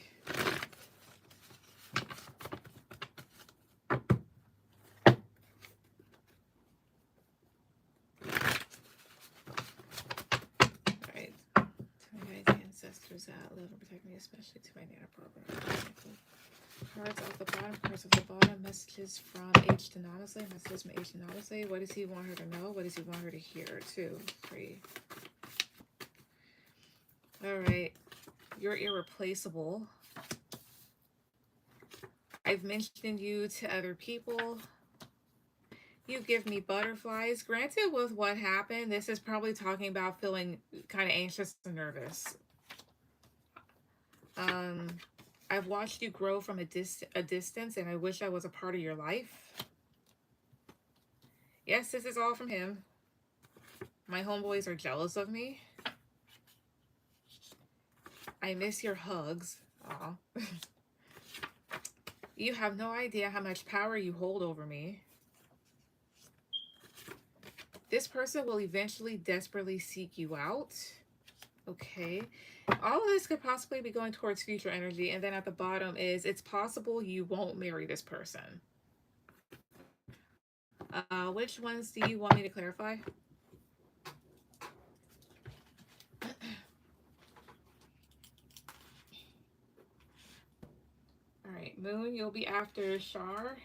Alright. To my guides, ancestors that live and protect me, especially to my Nana program. Cards off the bottom, cards off the bottom, messages from H to Namaste, messages from H to Namaste. What does he want her to know? What does he want her to hear? 2, 3. Alright. You're irreplaceable. I've mentioned you to other people. You give me butterflies. Granted, with what happened, this is probably talking about feeling kind of anxious and nervous. I've watched you grow from a distance, and I wish I was a part of your life. Yes, this is all from him. My homeboys are jealous of me. I miss your hugs. Aw. You have no idea how much power you hold over me. This person will eventually desperately seek you out. Okay. All of this could possibly be going towards future energy. And then at the bottom is, it's possible you won't marry this person. Which ones do you want me to clarify? All right, Moon, you'll be after Shar.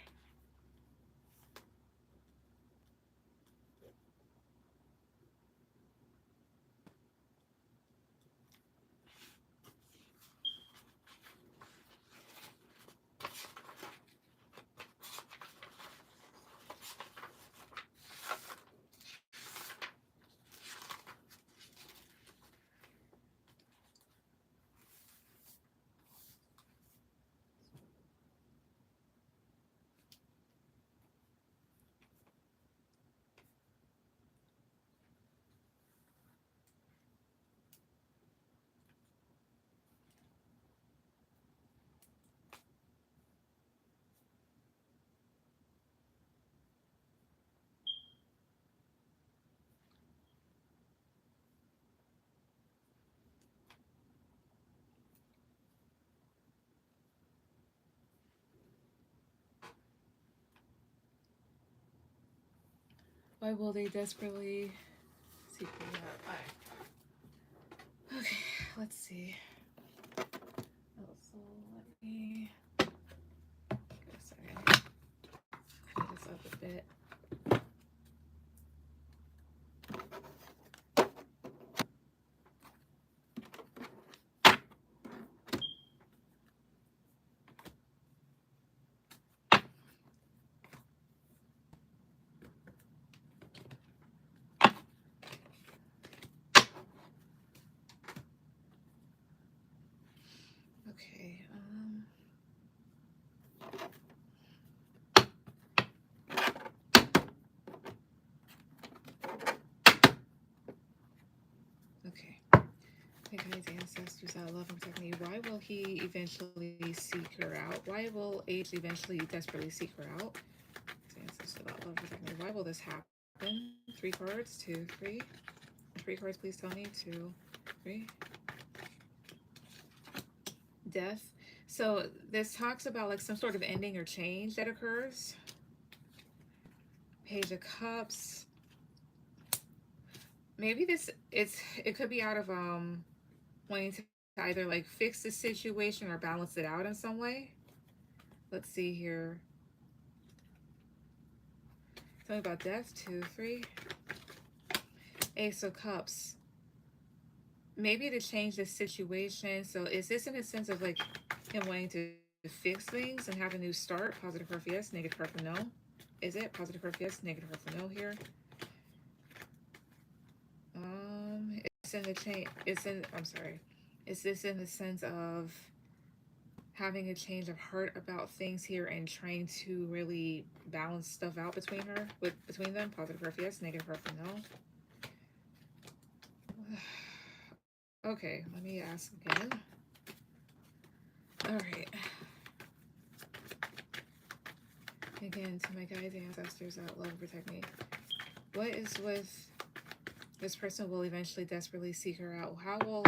Why will they desperately seek me out? All right. Okay, let's see. Also, let me give a second. Clean this up a bit. Okay. Okay. Hey guys, ancestors that love and protect me. Why will he eventually seek her out? Why will H eventually desperately seek her out? Ancestors that love and protect me. Why will this happen? 3 cards, 2, 3. 3 cards, please tell me. 2, 3. Death. So this talks about like some sort of ending or change that occurs. Page of Cups. Maybe it could be out of wanting to either like fix the situation or balance it out in some way. Let's see here. Tell me about death. 2, 3. Ace of Cups. Maybe to change the situation. So is this in a sense of like him wanting to fix things and have a new start? Positive curve, yes. Negative curve, no. Is it? Positive curve, yes. Negative curve, no here. It's in the chain. It's in, I'm sorry. Is this in the sense of having a change of heart about things here and trying to really balance stuff out between them? Positive curve, yes. Negative curve, no. Okay, let me ask again. All right. Again, to my guides and ancestors that love and protect me. What is with this person will eventually desperately seek her out? How will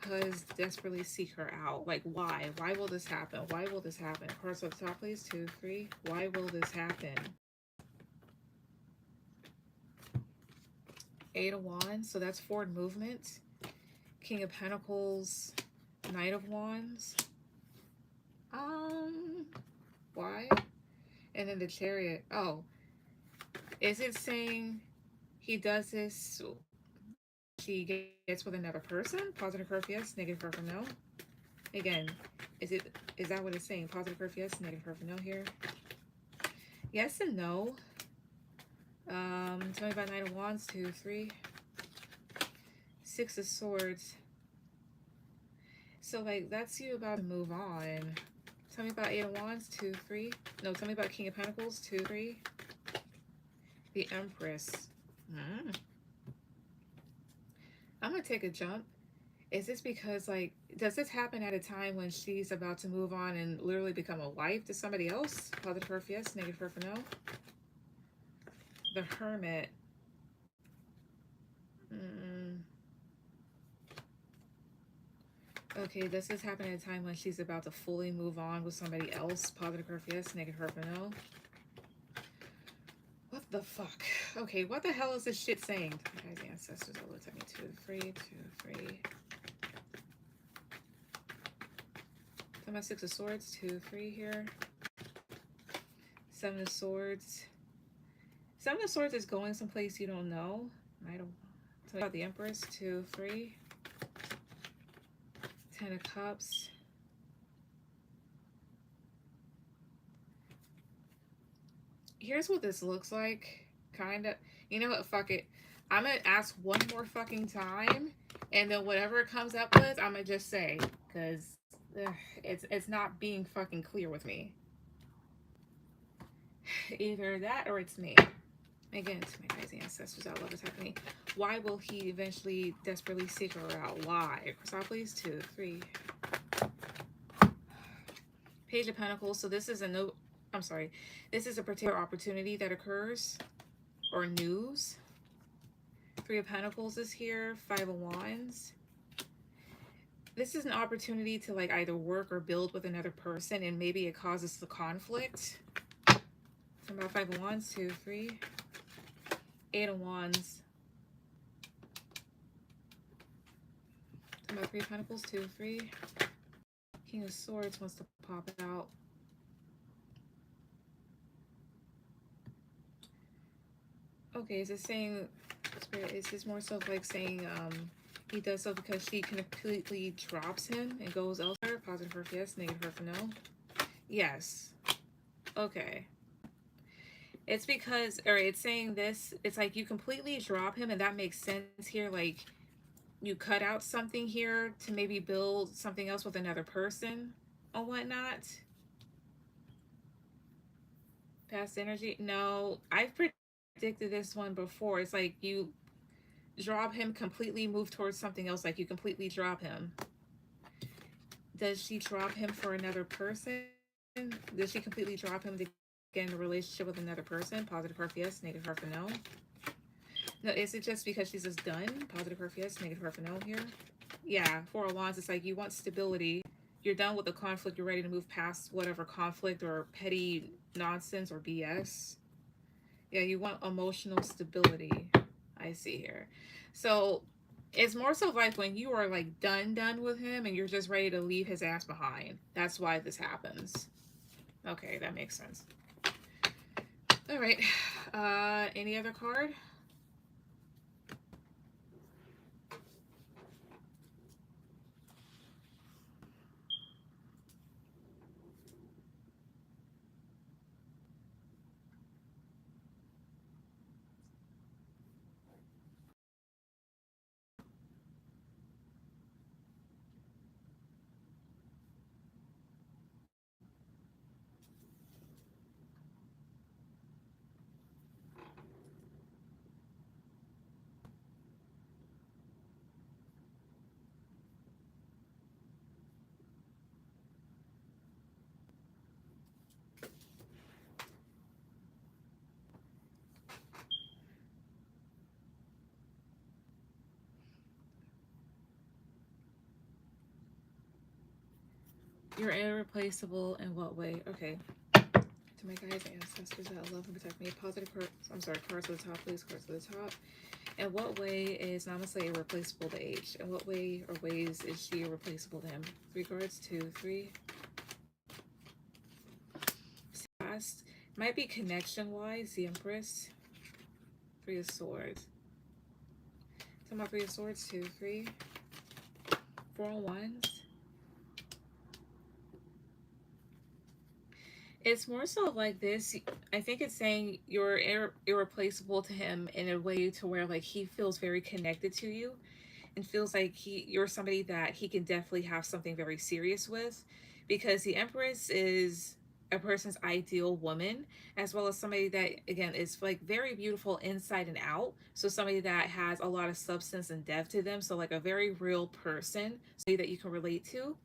Huz desperately seek her out? Like, why? Why will this happen? Why will this happen? Cards at the top, please. 2, 3. Why will this happen? 8 of Wands, so that's forward movement. King of Pentacles, Knight of Wands. Why? And then the Chariot. Oh, is it saying he does this? She gets with another person? Positive curve, yes. Negative curve, no. Again, is that what it's saying? Positive curve, yes. Negative curve, no here. Yes and no. Tell me about Knight of Wands. 2, 3. 6 of Swords. So like that's you about to move on. Tell me about 8 of Wands. 2, 3. No, tell me about King of Pentacles. 2, 3. The Empress. I'm gonna take a jump. Is this because, like, does this happen at a time when she's about to move on and literally become a wife to somebody else? Positive curve, yes. Negative curve, no. The Hermit. Okay, does this happen at a time when she's about to fully move on with somebody else? Positive curve, yes. Negative curve, no. What the fuck? Okay, what the hell is this shit saying? Guys, ancestors, all looked at me. 2, 3, 2, 3. Talking about 6 of Swords. 2, 3 here. 7 of Swords. 7 of Swords is going someplace you don't know. I don't tell you about the Empress. 2, 3. 10 of Cups. Here's what this looks like. Kind of. You know what? Fuck it. I'm going to ask one more fucking time. And then whatever it comes up with, I'm going to just say. Because it's not being fucking clear with me. Either that or it's me. Again, to my guys, ancestors, I love this happening. Why will he eventually desperately seek her out? Why? Cross, please. 2, 3. Page of Pentacles. So this is a no. I'm sorry. This is a particular opportunity that occurs or news. 3 of Pentacles is here. 5 of Wands. This is an opportunity to like either work or build with another person, and maybe it causes the conflict. About 5 of Wands. 2, 3. 8 of Wands. About 3 of Pentacles. 2, 3. King of Swords wants to pop out. Okay, is it saying, is this more so like saying he does so because she completely drops him and goes elsewhere? Positive for yes, negative for no. Yes. Okay. It's because, or it's saying this, it's like you completely drop him, and that makes sense here. Like you cut out something here to maybe build something else with another person or whatnot. Past energy. No, I've predicted this one before. It's like you drop him, completely move towards something else. Like you completely drop him. Does she drop him for another person? Does she completely drop him to get in a relationship with another person? Positive curve yes, negative curve for no. No, is it just because she's just done? Positive curve yes, negative curve for no here. Yeah, 4 of Wands, it's like you want stability. You're done with the conflict. You're ready to move past whatever conflict or petty nonsense or BS. Yeah, you want emotional stability. I see here. So it's more so like when you are like done with him and you're just ready to leave his ass behind. That's why this happens. Okay, that makes sense. All right. Any other card? You're irreplaceable in what way? Okay. To my guys and ancestors that love and protect me. Positive cards. I'm sorry, cards to the top, please. Cards to the top. In what way is Namaste irreplaceable to H? In what way or ways is she irreplaceable to him? 3 cards, 2, 3. Last. Might be connection wise, the Empress. 3 of Swords. Talking about 3 of Swords, 2, 3. 4 of Wands. It's more so like this. I think it's saying you're irreplaceable to him in a way to where like he feels very connected to you and feels like you're somebody that he can definitely have something very serious with, because the Empress is a person's ideal woman, as well as somebody that again is like very beautiful inside and out, so somebody that has a lot of substance and depth to them, so like a very real person, somebody that you can relate to.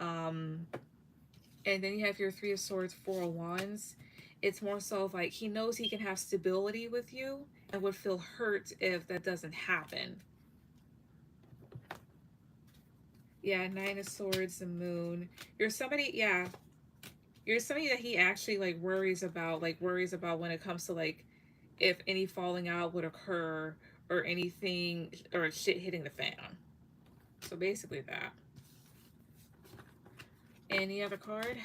um and then you have your 3 of Swords, 4 of Wands. It's more so like he knows he can have stability with you and would feel hurt if that doesn't happen. Yeah, 9 of Swords, the Moon. You're somebody, yeah. You're somebody that he actually like worries about when it comes to like if any falling out would occur or anything or shit hitting the fan. So basically that. Any other card?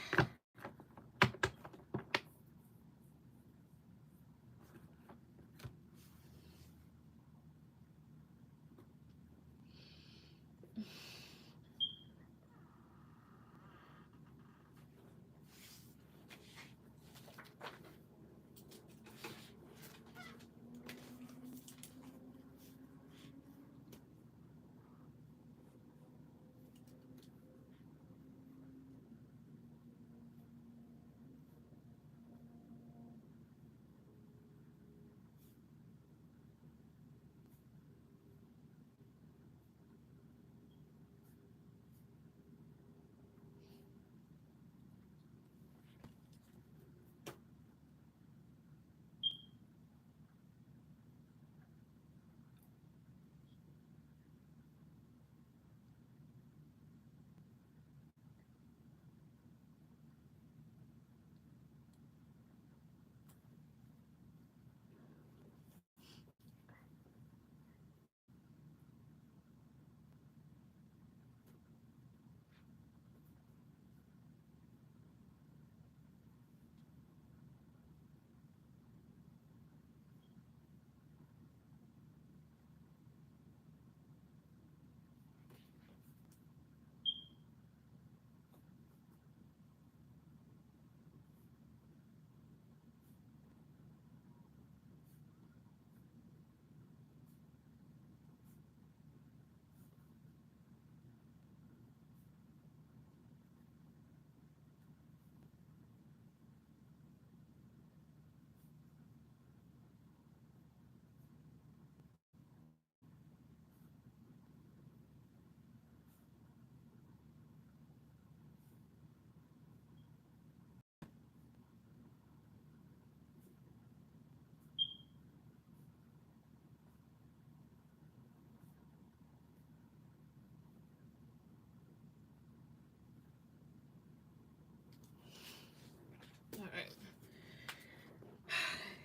All right.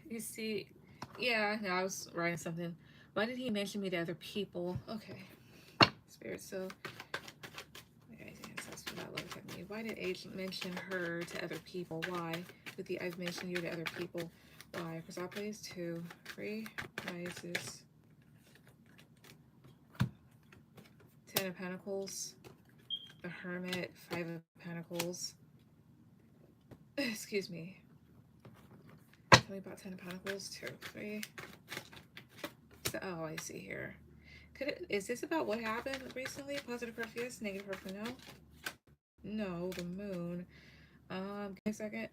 You see, yeah, no, I was writing something. Why did he mention me to other people? Okay. Spirit, so okay, that's what that looked at me. Why did H mention her to other people? Why? With the I've mentioned you to other people. Why? Because I plays 2, 3. Why is this? 10 of Pentacles. The Hermit, 5 of Pentacles. Excuse me. Tell me about 10 of Pentacles. 2, 3. So, oh, I see here. Is this about what happened recently? Positive proof, yes. Negative proof, no. No, the Moon. Give me a second.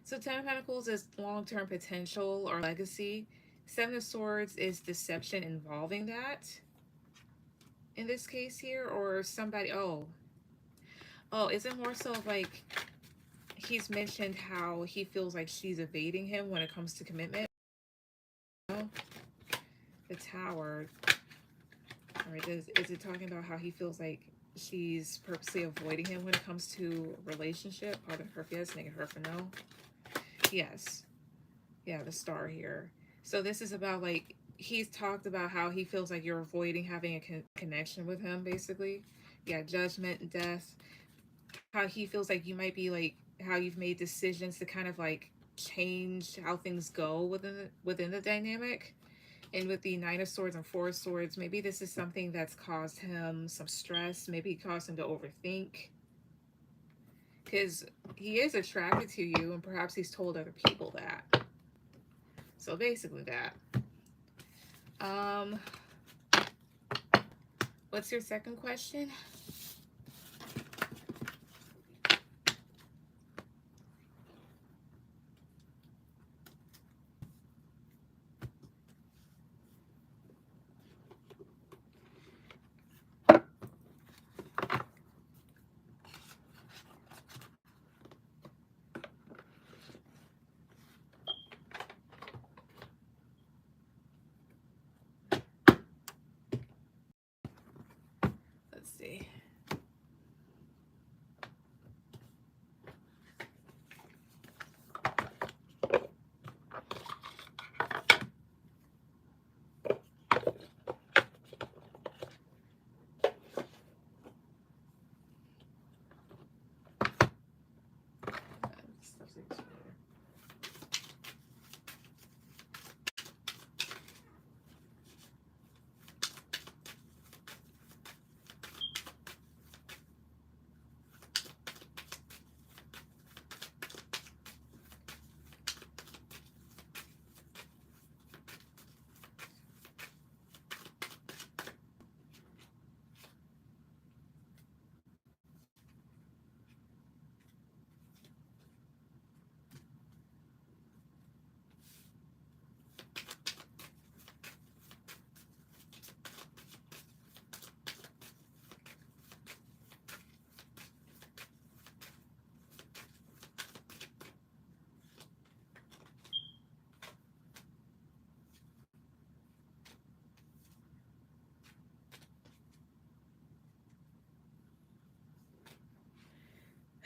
So 10 of Pentacles is long-term potential or legacy. 7 of Swords is deception involving that. In this case here, or somebody. Oh, is it more so like he's mentioned how he feels like she's evading him when it comes to commitment? No. The Tower. All right. Is it talking about how he feels like she's purposely avoiding him when it comes to a relationship. Pardon her for yes, negative her for no. Yes. Yeah, the star here. So this is about like he's talked about how he feels like you're avoiding having a connection with him, basically. Yeah, judgment and death. How he feels like you might be like how you've made decisions to kind of like change how things go within the dynamic. And with the Nine of Swords and Four of Swords, maybe this is something that's caused him some stress. Maybe it caused him to overthink. Because he is attracted to you, and perhaps he's told other people that. So basically that. Um, what's your second question? Let's see.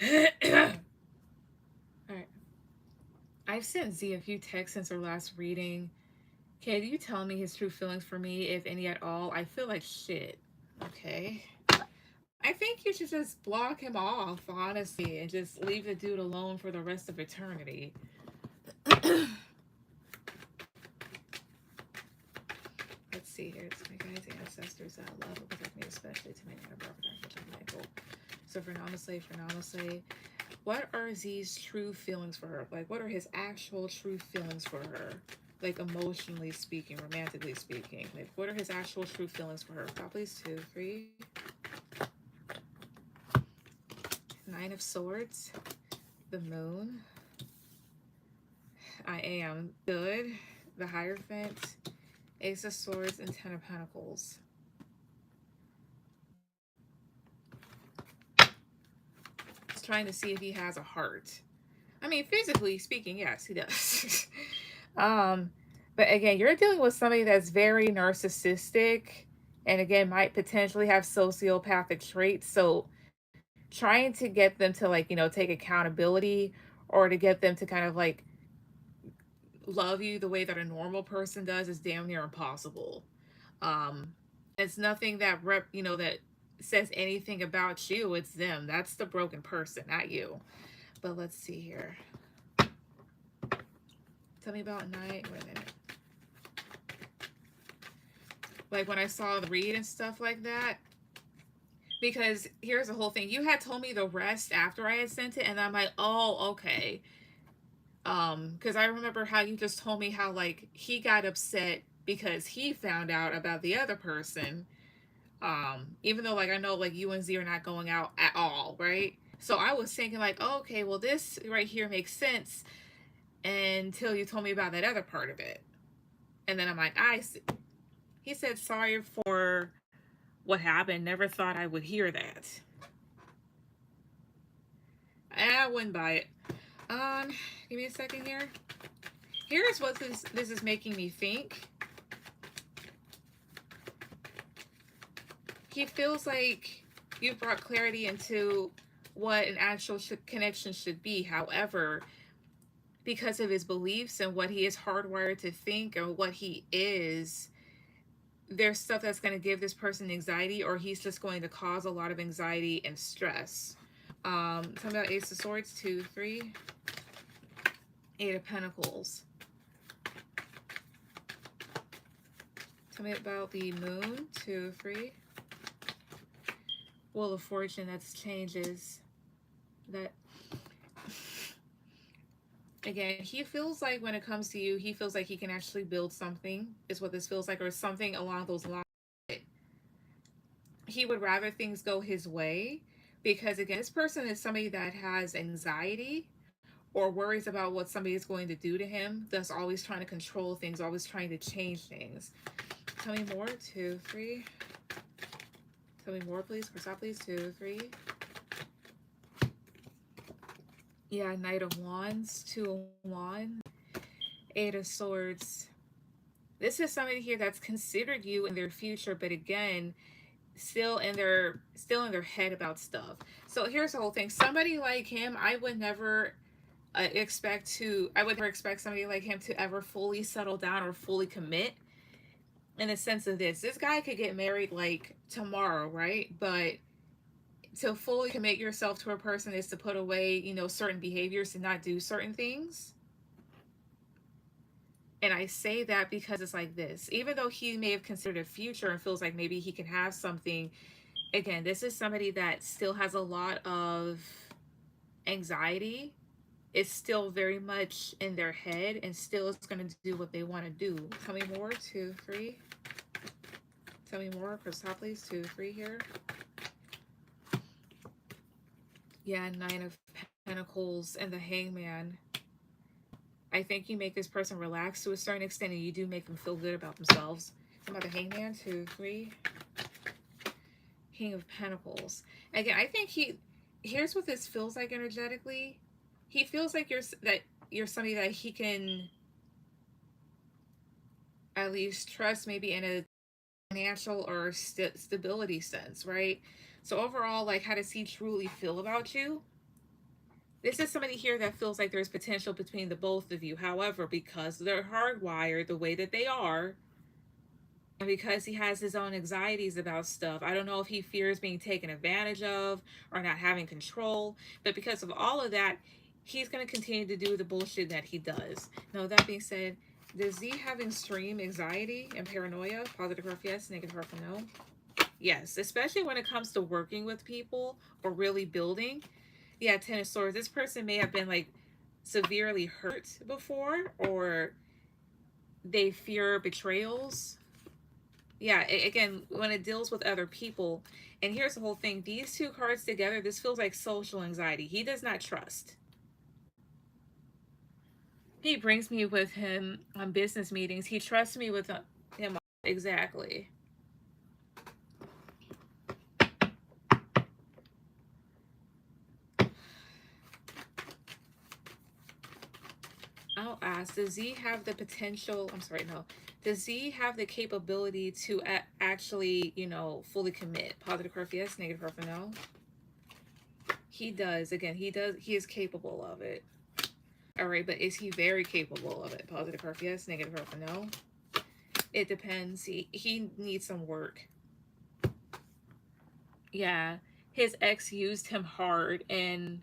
All right. I've sent Z a few texts since our last reading. Can you tell me his true feelings for me, if any at all? I feel like shit. Okay. I think you should just block him off, honestly, and just leave the dude alone for the rest of eternity. Let's see here. It's my guides, ancestors that I love and protect me, especially to my brother, Michael. So for Namaste, what are Z's true feelings for her? Like, what are his actual true feelings for her? Like, emotionally speaking, romantically speaking. Like, what are his actual true feelings for her? God, please, 2, 3. Nine of Swords. The Moon. I am good. The Hierophant. Ace of Swords and Ten of Pentacles. Just trying to see if he has a heart. I mean, physically speaking, yes, he does. But again, you're dealing with somebody that's very narcissistic and again might potentially have sociopathic traits. So trying to get them to like, take accountability or to get them to kind of like love you the way that a normal person does is damn near impossible. Um, it's nothing that that says anything about you. It's them. That's the broken person, not you. But let's see here. Tell me about night. Wait a minute. Like when I saw the read and stuff like that. Because here's the whole thing. You had told me the rest after I had sent it, and I'm like, oh, okay. Because I remember how you just told me how like he got upset because he found out about the other person. Even though like I know like you and Z are not going out at all, right? So I was thinking like, oh, okay, well this right here makes sense until you told me about that other part of it. And then I'm like, I see. He said sorry for what happened. Never thought I would hear that. I wouldn't buy it. Give me a second here. Here's what this is making me think. He feels like You've brought clarity into what an actual connection should be. However, because of his beliefs and what he is hardwired to think and what he is, there's stuff that's going to give this person anxiety, or he's just going to cause a lot of anxiety and stress. Talking about Ace of Swords, 2, 3, Eight of Pentacles. Tell me about the Moon, 2, 3. Wheel of Fortune, that's changes. That, again, he feels like when it comes to you, he feels like he can actually build something, is what this feels like, or something along those lines. He would rather things go his way because, again, this person is somebody that has anxiety or worries about what somebody is going to do to him, thus always trying to control things, always trying to change things. Tell me more, 2, 3. Tell me more, please. Stop, please. 2, 3. Yeah, Knight of Wands, 2 of Wands, Eight of Swords. This is somebody here that's considered you in their future, but again, still in their head about stuff. So here's the whole thing. Somebody like him, I would never expect somebody like him to ever fully settle down or fully commit, in the sense of this guy could get married like tomorrow, right? But to fully commit yourself to a person is to put away, you know, certain behaviors, to not do certain things. And I say that because it's like this. Even though he may have considered a future and feels like maybe he can have something, again, this is somebody that still has a lot of anxiety. It's still very much in their head and still is going to do what they want to do. Tell me more, 2, 3. Tell me more, Chris, top please, 2, 3 here. Yeah, Nine of Pentacles and the Hangman. I think you make this person relax to a certain extent, and you do make them feel good about themselves. How about the Hangman, 2, 3. King of Pentacles. Again, I think here's what this feels like energetically. He feels like you're somebody that he can at least trust, maybe in a financial or stability sense, right? So overall, like, how does he truly feel about you? This is somebody here that feels like there's potential between the both of you. However, because they're hardwired the way that they are, and because he has his own anxieties about stuff, I don't know if he fears being taken advantage of or not having control, but because of all of that, he's going to continue to do the bullshit that he does. Now, that being said, does he have extreme anxiety and paranoia? Positive or yes, negative or no? Yes, especially when it comes to working with people or really building. Yeah, Ten of Swords. This person may have been like severely hurt before, or they fear betrayals. Yeah, again, when it deals with other people. And here's the whole thing. These two cards together, this feels like social anxiety. He does not trust. He brings me with him on business meetings. He trusts me with him. Exactly. I'll ask, does he have the potential? I'm sorry, no. Does he have the capability to actually, you know, fully commit? Positive card for yes, negative card for no. He does. Again, he does. He is capable of it. All right, but is he very capable of it? Positive card for yes, negative card for no. It depends. He needs some work. Yeah, his ex used him hard, and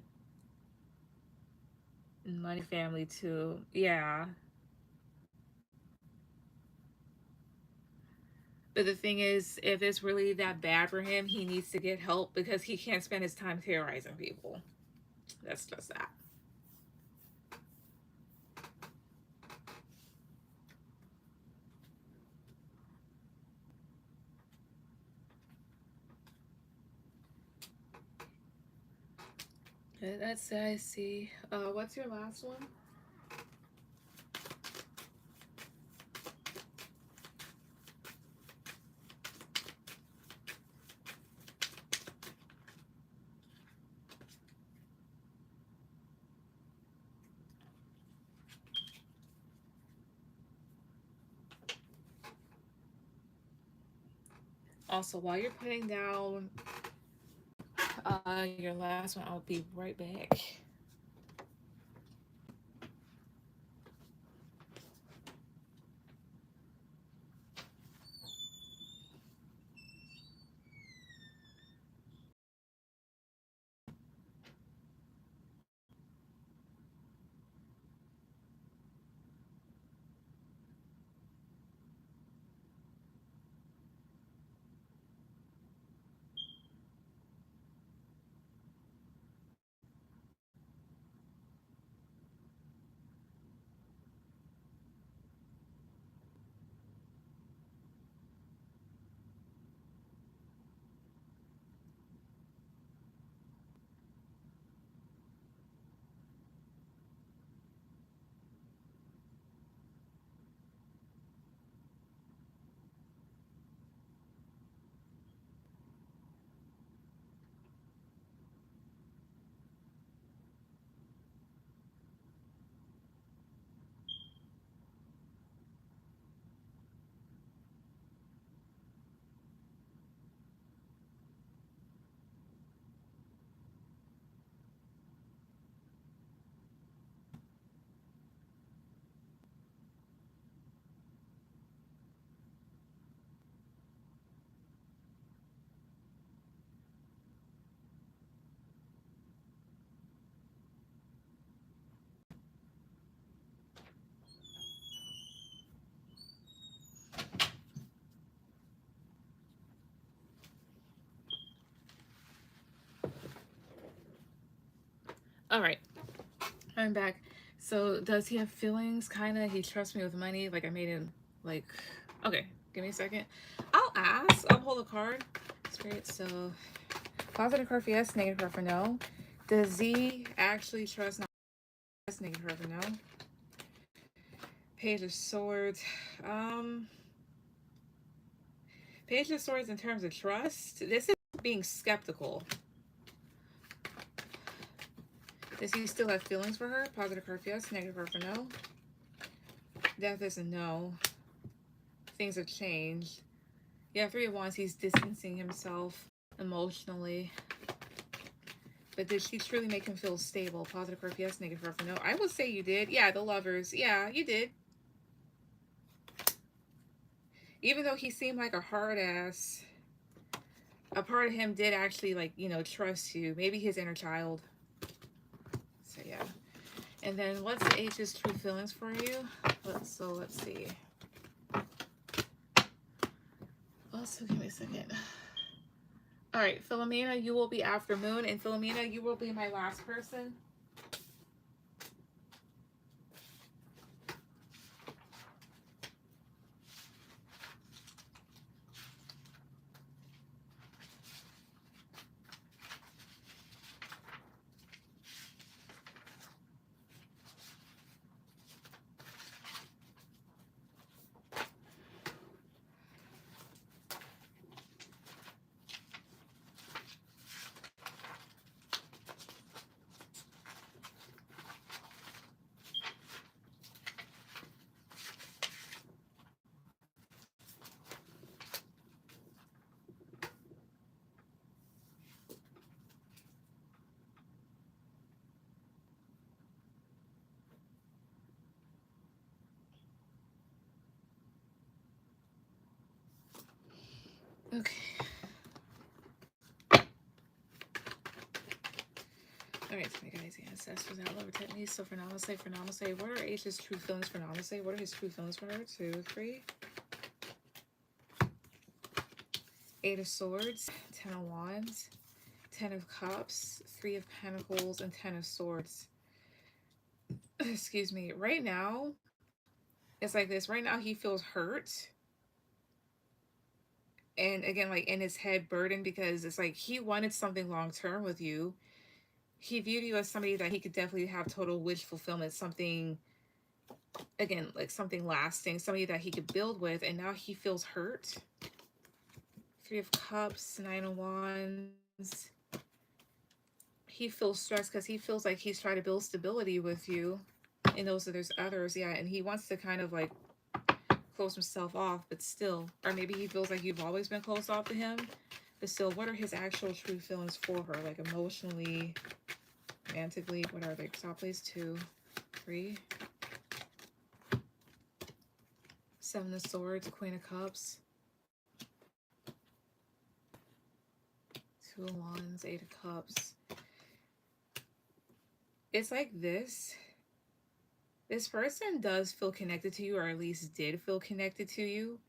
money family too. Yeah. But the thing is, if it's really that bad for him, he needs to get help because he can't spend his time terrorizing people. That's just that. That's it, I see. What's your last one? Also, while you're putting down Your last one. I'll be right back. All right, I'm back. So does he have feelings? Kinda. He trusts me with money. Like I made him like. Okay, give me a second. I'll ask. I'll pull the card. Straight. So positive card for yes, negative card for no. Does he actually trust? Not yes, negative card for no. Page of Swords. Um, Page of Swords in terms of trust. This is being skeptical. Does he still have feelings for her? Positive card for yes, negative card for no. Death is a no. Things have changed. Yeah, 3 of Wands, he's distancing himself emotionally. But did she truly make him feel stable? Positive card for yes, negative card for no. I would say you did. Yeah, the Lovers. Yeah, you did. Even though he seemed like a hard ass, a part of him did actually, like, you know, trust you. Maybe his inner child. So, yeah. And then what's the H's true feelings for you? Let's see. Also, give me a second. All right, Philomena, you will be after Moon. And Philomena, you will be my last person. Okay. All right, so my guys, yeah, ancestors, that love techniques. So for Namaste, what are H's true feelings for Namaste? What are his true feelings for her? 2, 3. 8 of Swords, 10 of Wands, 10 of Cups, 3 of Pentacles, and 10 of Swords. Excuse me. Right now, it's like this. Right now, he feels hurt. And again, like in his head, burdened because it's like he wanted something long term with you. He viewed you as somebody that he could definitely have total wish fulfillment, something, again, like something lasting, somebody that he could build with. And now he feels hurt. 3 of Cups, 9 of Wands. He feels stressed because he feels like he's trying to build stability with you. And those are there's others, yeah. And he wants to kind of like close himself off, but still. Or maybe he feels like you've always been closed off to him. But still, what are his actual true feelings for her? Like emotionally, romantically, what are they? Top plays 2, 3. Seven of Swords, Queen of Cups. Two of Wands, Eight of Cups. It's like this. This person does feel connected to you, or at least did feel connected to you,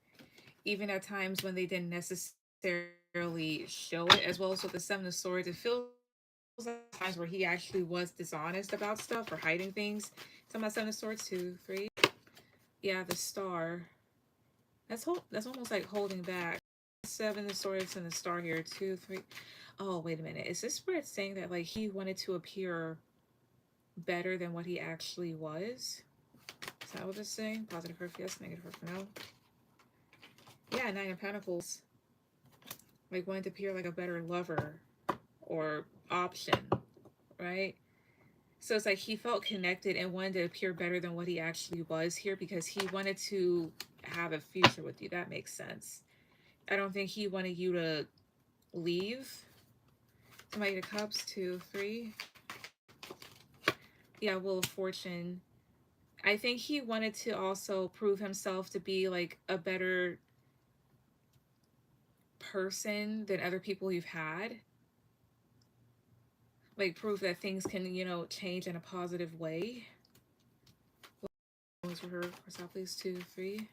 even at times when they didn't necessarily show it. As well as with the Seven of Swords, it feels like times where he actually was dishonest about stuff or hiding things. Talking about Seven of Swords, 2, 3. Yeah, the Star. That's almost like holding back. Seven of Swords and the Star here, 2, 3. Oh, wait a minute. Is this where it's saying that like he wanted to appear better than what he actually was? Is that what it's saying? Positive for yes, negative for no. Yeah, Nine of Pentacles. Like wanted to appear like a better lover or option, right? So it's like he felt connected and wanted to appear better than what he actually was here because he wanted to have a future with you. That makes sense. I don't think he wanted you to leave. Somebody of Cups, 2, 3. Yeah, Wheel of Fortune. I think he wanted to also prove himself to be like a better person than other people you've had. Like prove that things can, you know, change in a positive way. What was for her? Please, 2, 3.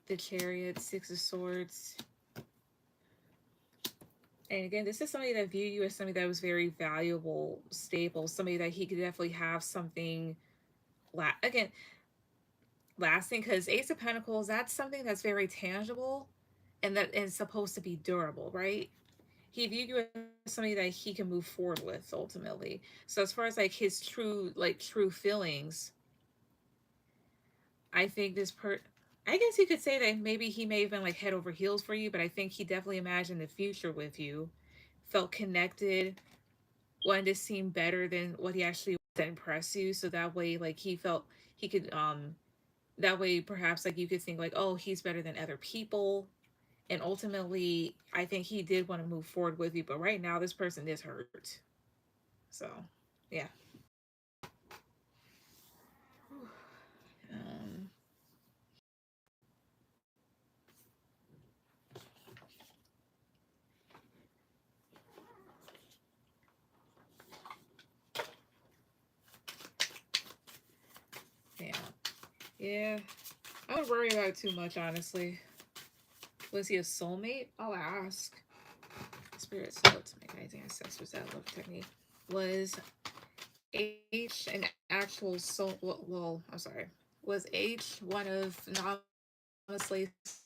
The Chariot, Six of Swords. And again, this is somebody that viewed you as somebody that was very valuable, stable, somebody that he could definitely have something. Again, lasting, because Ace of Pentacles, that's something that's very tangible and that is supposed to be durable, right? He viewed you as somebody that he can move forward with ultimately. So as far as like his true feelings, I think I guess you could say that maybe he may have been like head over heels for you, but I think he definitely imagined the future with you, felt connected, wanted to seem better than what he actually was to impress you. So that way, like he felt he could that way perhaps like you could think like, oh, he's better than other people. And ultimately, I think he did want to move forward with you, but right now this person is hurt. So, yeah. Um, yeah. Yeah. I don't worry about it too much, honestly. Was he a soulmate? I'll ask. Spirit soul to make anything ancestors that love technique. Was H an actual soul? Well, I'm sorry. Was H one of Nama's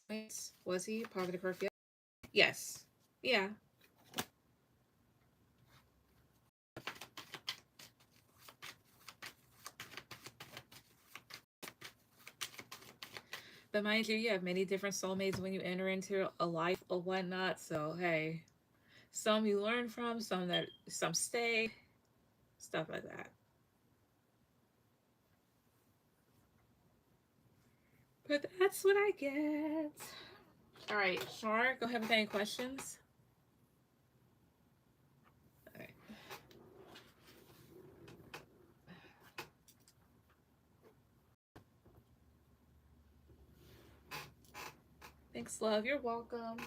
mates? Was he positive perfect? Yes. Yeah. But mind you, you have many different soulmates when you enter into a life or whatnot. So hey, some you learn from, some stay, stuff like that. But that's what I get. All right, Shar, go ahead with any questions. All right. Thanks, love. You're welcome.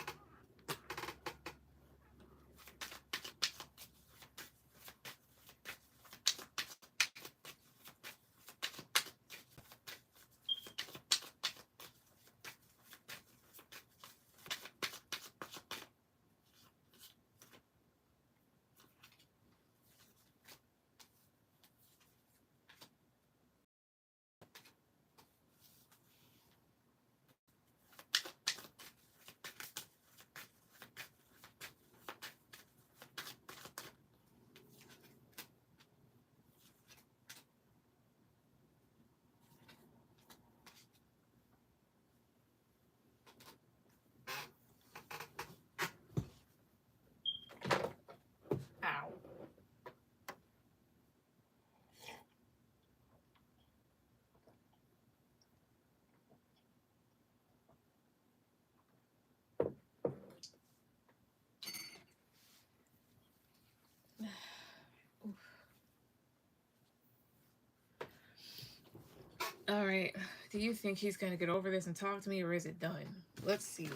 All right. Do you think he's going to get over this and talk to me, or is it done? Let's see.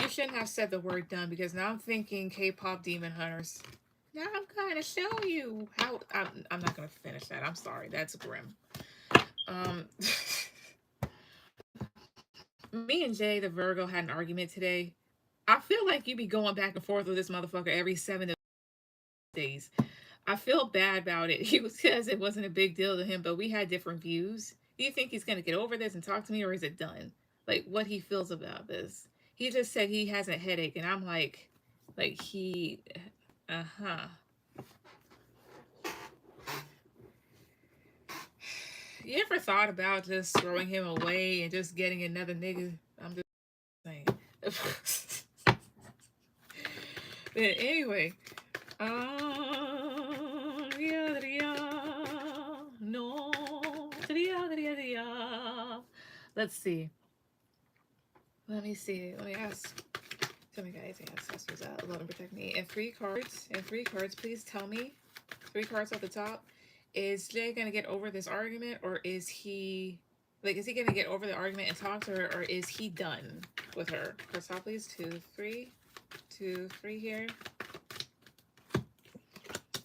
You shouldn't have said the word done because now I'm thinking K-pop demon hunters. Now I'm going to show you how. I'm not going to finish that. I'm sorry. That's grim. Um, Me and Jay, the Virgo, had an argument today. I feel like you be going back and forth with this motherfucker every 7 days. I feel bad about it. He says it wasn't a big deal to him, but we had different views. Do you think he's going to get over this and talk to me, or is it done? Like, what he feels about this. He just said he has a headache, and I'm like he, uh-huh. You ever thought about just throwing him away and just getting another nigga? I'm just saying. But anyway, no, let's see. Let me see. Let me ask. Tell me, guys, ancestors out. Love and protect me. And 3 cards. And 3 cards. Please tell me. 3 cards at the top. Is Jay gonna get over this argument, or is he is he gonna get over the argument and talk to her, or is he done with her? Cards top, please. 2, 3, 2, 3 here.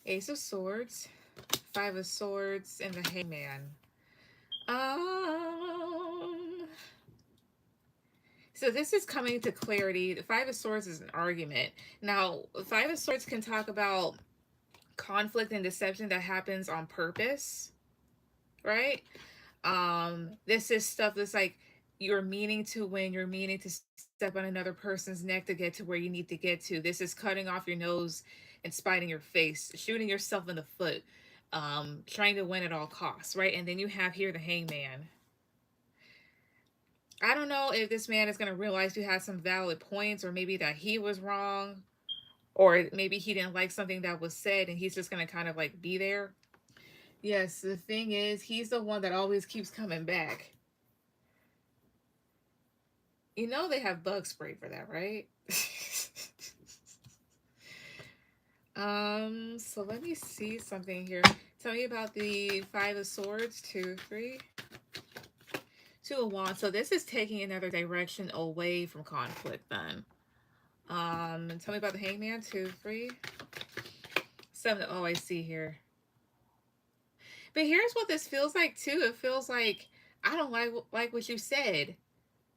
Ace of Swords, 5 of Swords, and the Hangman. So this is coming to clarity. The 5 of Swords is an argument. Now, 5 of Swords can talk about conflict and deception that happens on purpose, right? This is stuff that's like you're meaning to win, you're meaning to step on another person's neck to get to where you need to get to. This is cutting off your nose and spiting your face, shooting yourself in the foot, trying to win at all costs, right? And then you have here the Hangman. I don't know if this man is going to realize you had some valid points, or maybe that he was wrong, or maybe he didn't like something that was said and he's just going to kind of like be there. Yes, the thing is, he's the one that always keeps coming back. You know they have bug spray for that, right? So let me see something here. Tell me about the 5 of Swords. 2, 3. 2 of Wands. So this is taking another direction away from conflict then. Tell me about the Hangman. 2, 3. 7. Oh, I see here. But here's what this feels like too. It feels like I don't like what you said.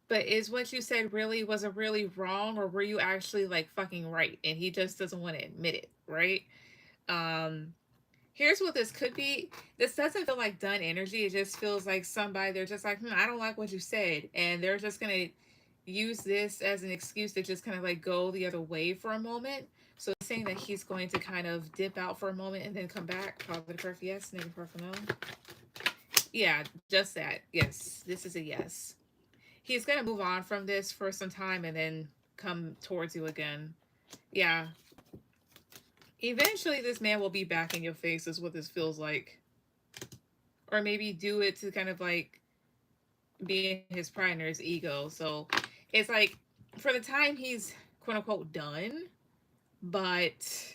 But is what you said really, was it really wrong, or were you actually like fucking right and he just doesn't want to admit it, right? Here's what this could be. This doesn't feel like done energy. It just feels like somebody, they're just like, I don't like what you said, and they're just gonna use this as an excuse to just kind of like go the other way for a moment. So saying that he's going to kind of dip out for a moment and then come back. Probably perfect yes, negative perfect no. Yeah, just that. Yes, this is a yes. He's gonna move on from this for some time and then come towards you again. Yeah. Eventually this man will be back in your face is what this feels like. Or maybe do it to kind of like be his pride or his ego. So it's like for the time he's quote unquote done, but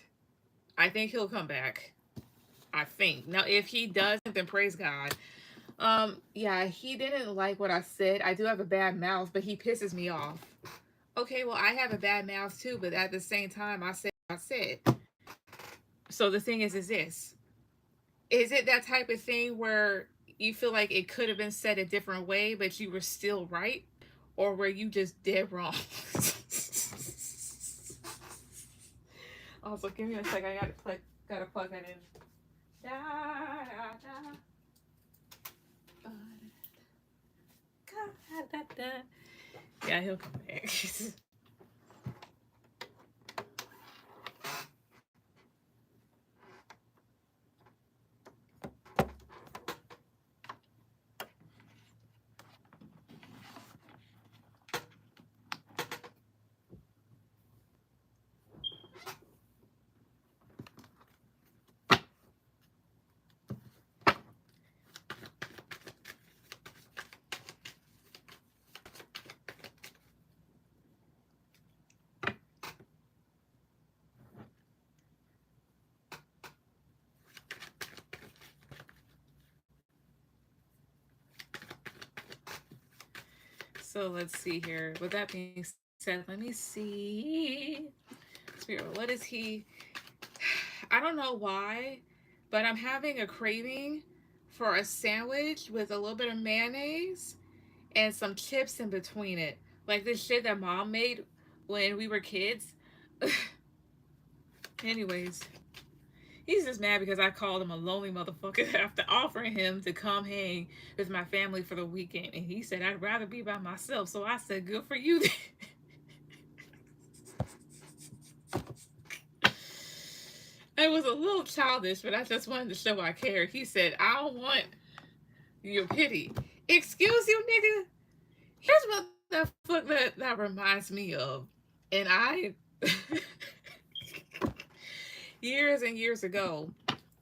I think he'll come back. I think. Now if he doesn't, then praise God. Yeah, he didn't like what I said. I do have a bad mouth, but he pisses me off. Okay, well, I have a bad mouth too, but at the same time, I said what I said. So the thing is this. Is it that type of thing where you feel like it could have been said a different way, but you were still right? Or were you just dead wrong? Also, give me a sec. I gotta plug that in. Da, da, da. Yeah, he'll come back. So let's see here. With that being said, let me see. Spirit, what is he? I don't know why, but I'm having a craving for a sandwich with a little bit of mayonnaise and some chips in between it. Like this shit that mom made when we were kids. Anyways, he's just mad because I called him a lonely motherfucker after offering him to come hang with my family for the weekend. And he said, I'd rather be by myself. So I said, good for you. It was a little childish, but I just wanted to show I cared. He said, I don't want your pity. Excuse you, nigga. Here's what the fuck that reminds me of. And I, years and years ago,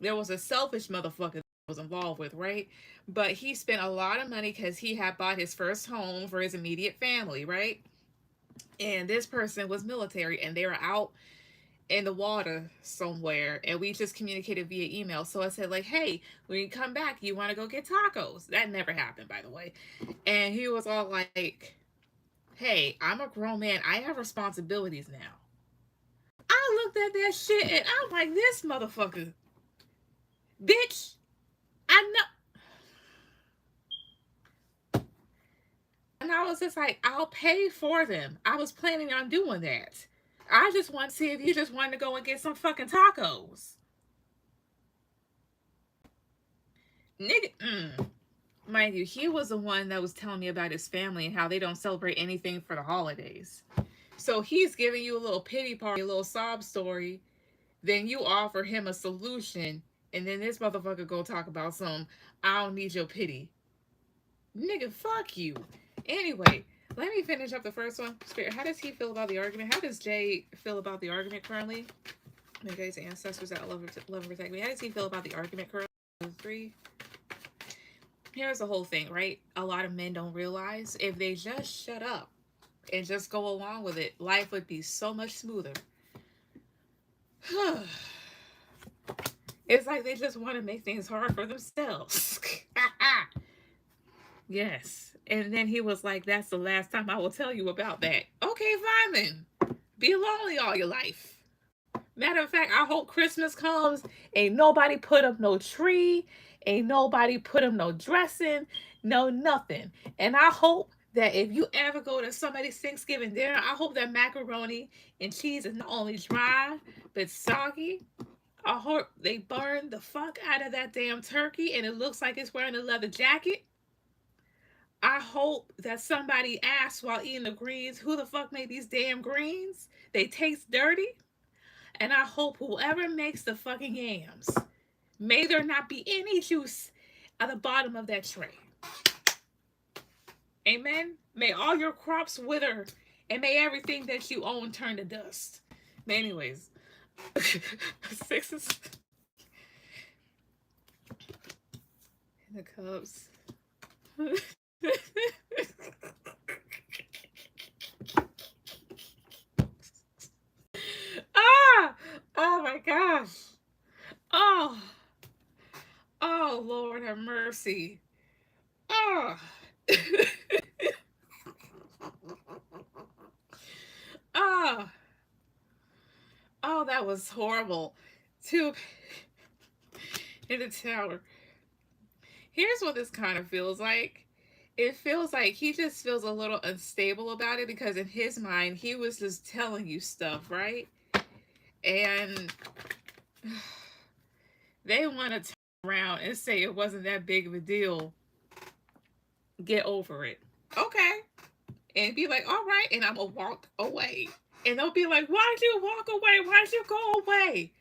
there was a selfish motherfucker that I was involved with, right? But he spent a lot of money because he had bought his first home for his immediate family, right? And this person was military and they were out in the water somewhere and we just communicated via email. So I said, like, hey, when you come back, you want to go get tacos? That never happened, by the way. And he was all like, hey, I'm a grown man, I have responsibilities now. I looked at that shit and I'm like, this motherfucker, bitch, I know. And I was just like, I'll pay for them. I was planning on doing that. I just want to see if you just wanted to go and get some fucking tacos. Nigga, mind you, he was the one that was telling me about his family and how they don't celebrate anything for the holidays. So he's giving you a little pity party, a little sob story. Then you offer him a solution, and then this motherfucker go talk about some, I don't need your pity. Nigga, fuck you. Anyway, let me finish up the first one. Spirit, how does he feel about the argument? How does Jay feel about the argument currently? My guys' ancestors that love and protect me. How does he feel about the argument currently? 3. Here's the whole thing, right? A lot of men don't realize if they just shut up and just go along with it, life would be so much smoother. It's like they just want to make things hard for themselves. Yes. And then he was like, that's the last time I will tell you about that. Okay, fine then. Be lonely all your life. Matter of fact, I hope Christmas comes. Ain't nobody put up no tree. Ain't nobody put up no dressing. No nothing. And I hope that if you ever go to somebody's Thanksgiving dinner, I hope that macaroni and cheese is not only dry, but soggy. I hope they burn the fuck out of that damn turkey and it looks like it's wearing a leather jacket. I hope that somebody asks while eating the greens, who the fuck made these damn greens? They taste dirty. And I hope whoever makes the fucking yams, may there not be any juice at the bottom of that tray. Amen. May all your crops wither and may everything that you own turn to dust. But anyways, 6s in the cups. Ah! Oh my gosh. Oh. Oh, Lord have mercy. Oh. Oh. Oh, that was horrible. Two in the tower. Here's what this kind of feels like. It feels like he just feels a little unstable about it because in his mind, he was just telling you stuff, right? And they want to turn around and say it wasn't that big of a deal. Get over it. Okay. And be like, all right, and I'm going to walk away. And they'll be like, why'd you walk away? Why'd you go away?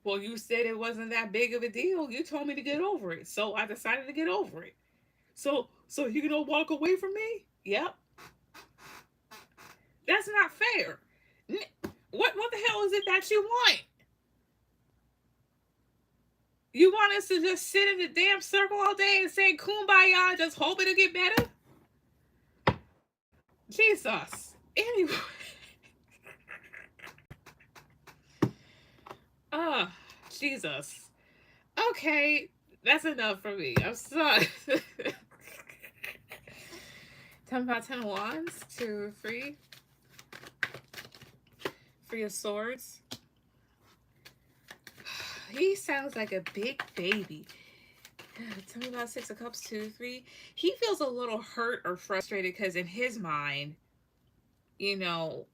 Well, you said it wasn't that big of a deal. You told me to get over it. So I decided to get over it. So you gonna walk away from me? Yep. That's not fair. What the hell is it that you want? You want us to just sit in the damn circle all day and say kumbaya, just hope it'll get better? Jesus. Anyway. Ah, Jesus. Okay, that's enough for me. I'm sorry. Ten about 10 wands, 2, 3. 3 of swords. He sounds like a big baby. Tell me about 6 of cups, 2, 3. He feels a little hurt or frustrated because in his mind, you know,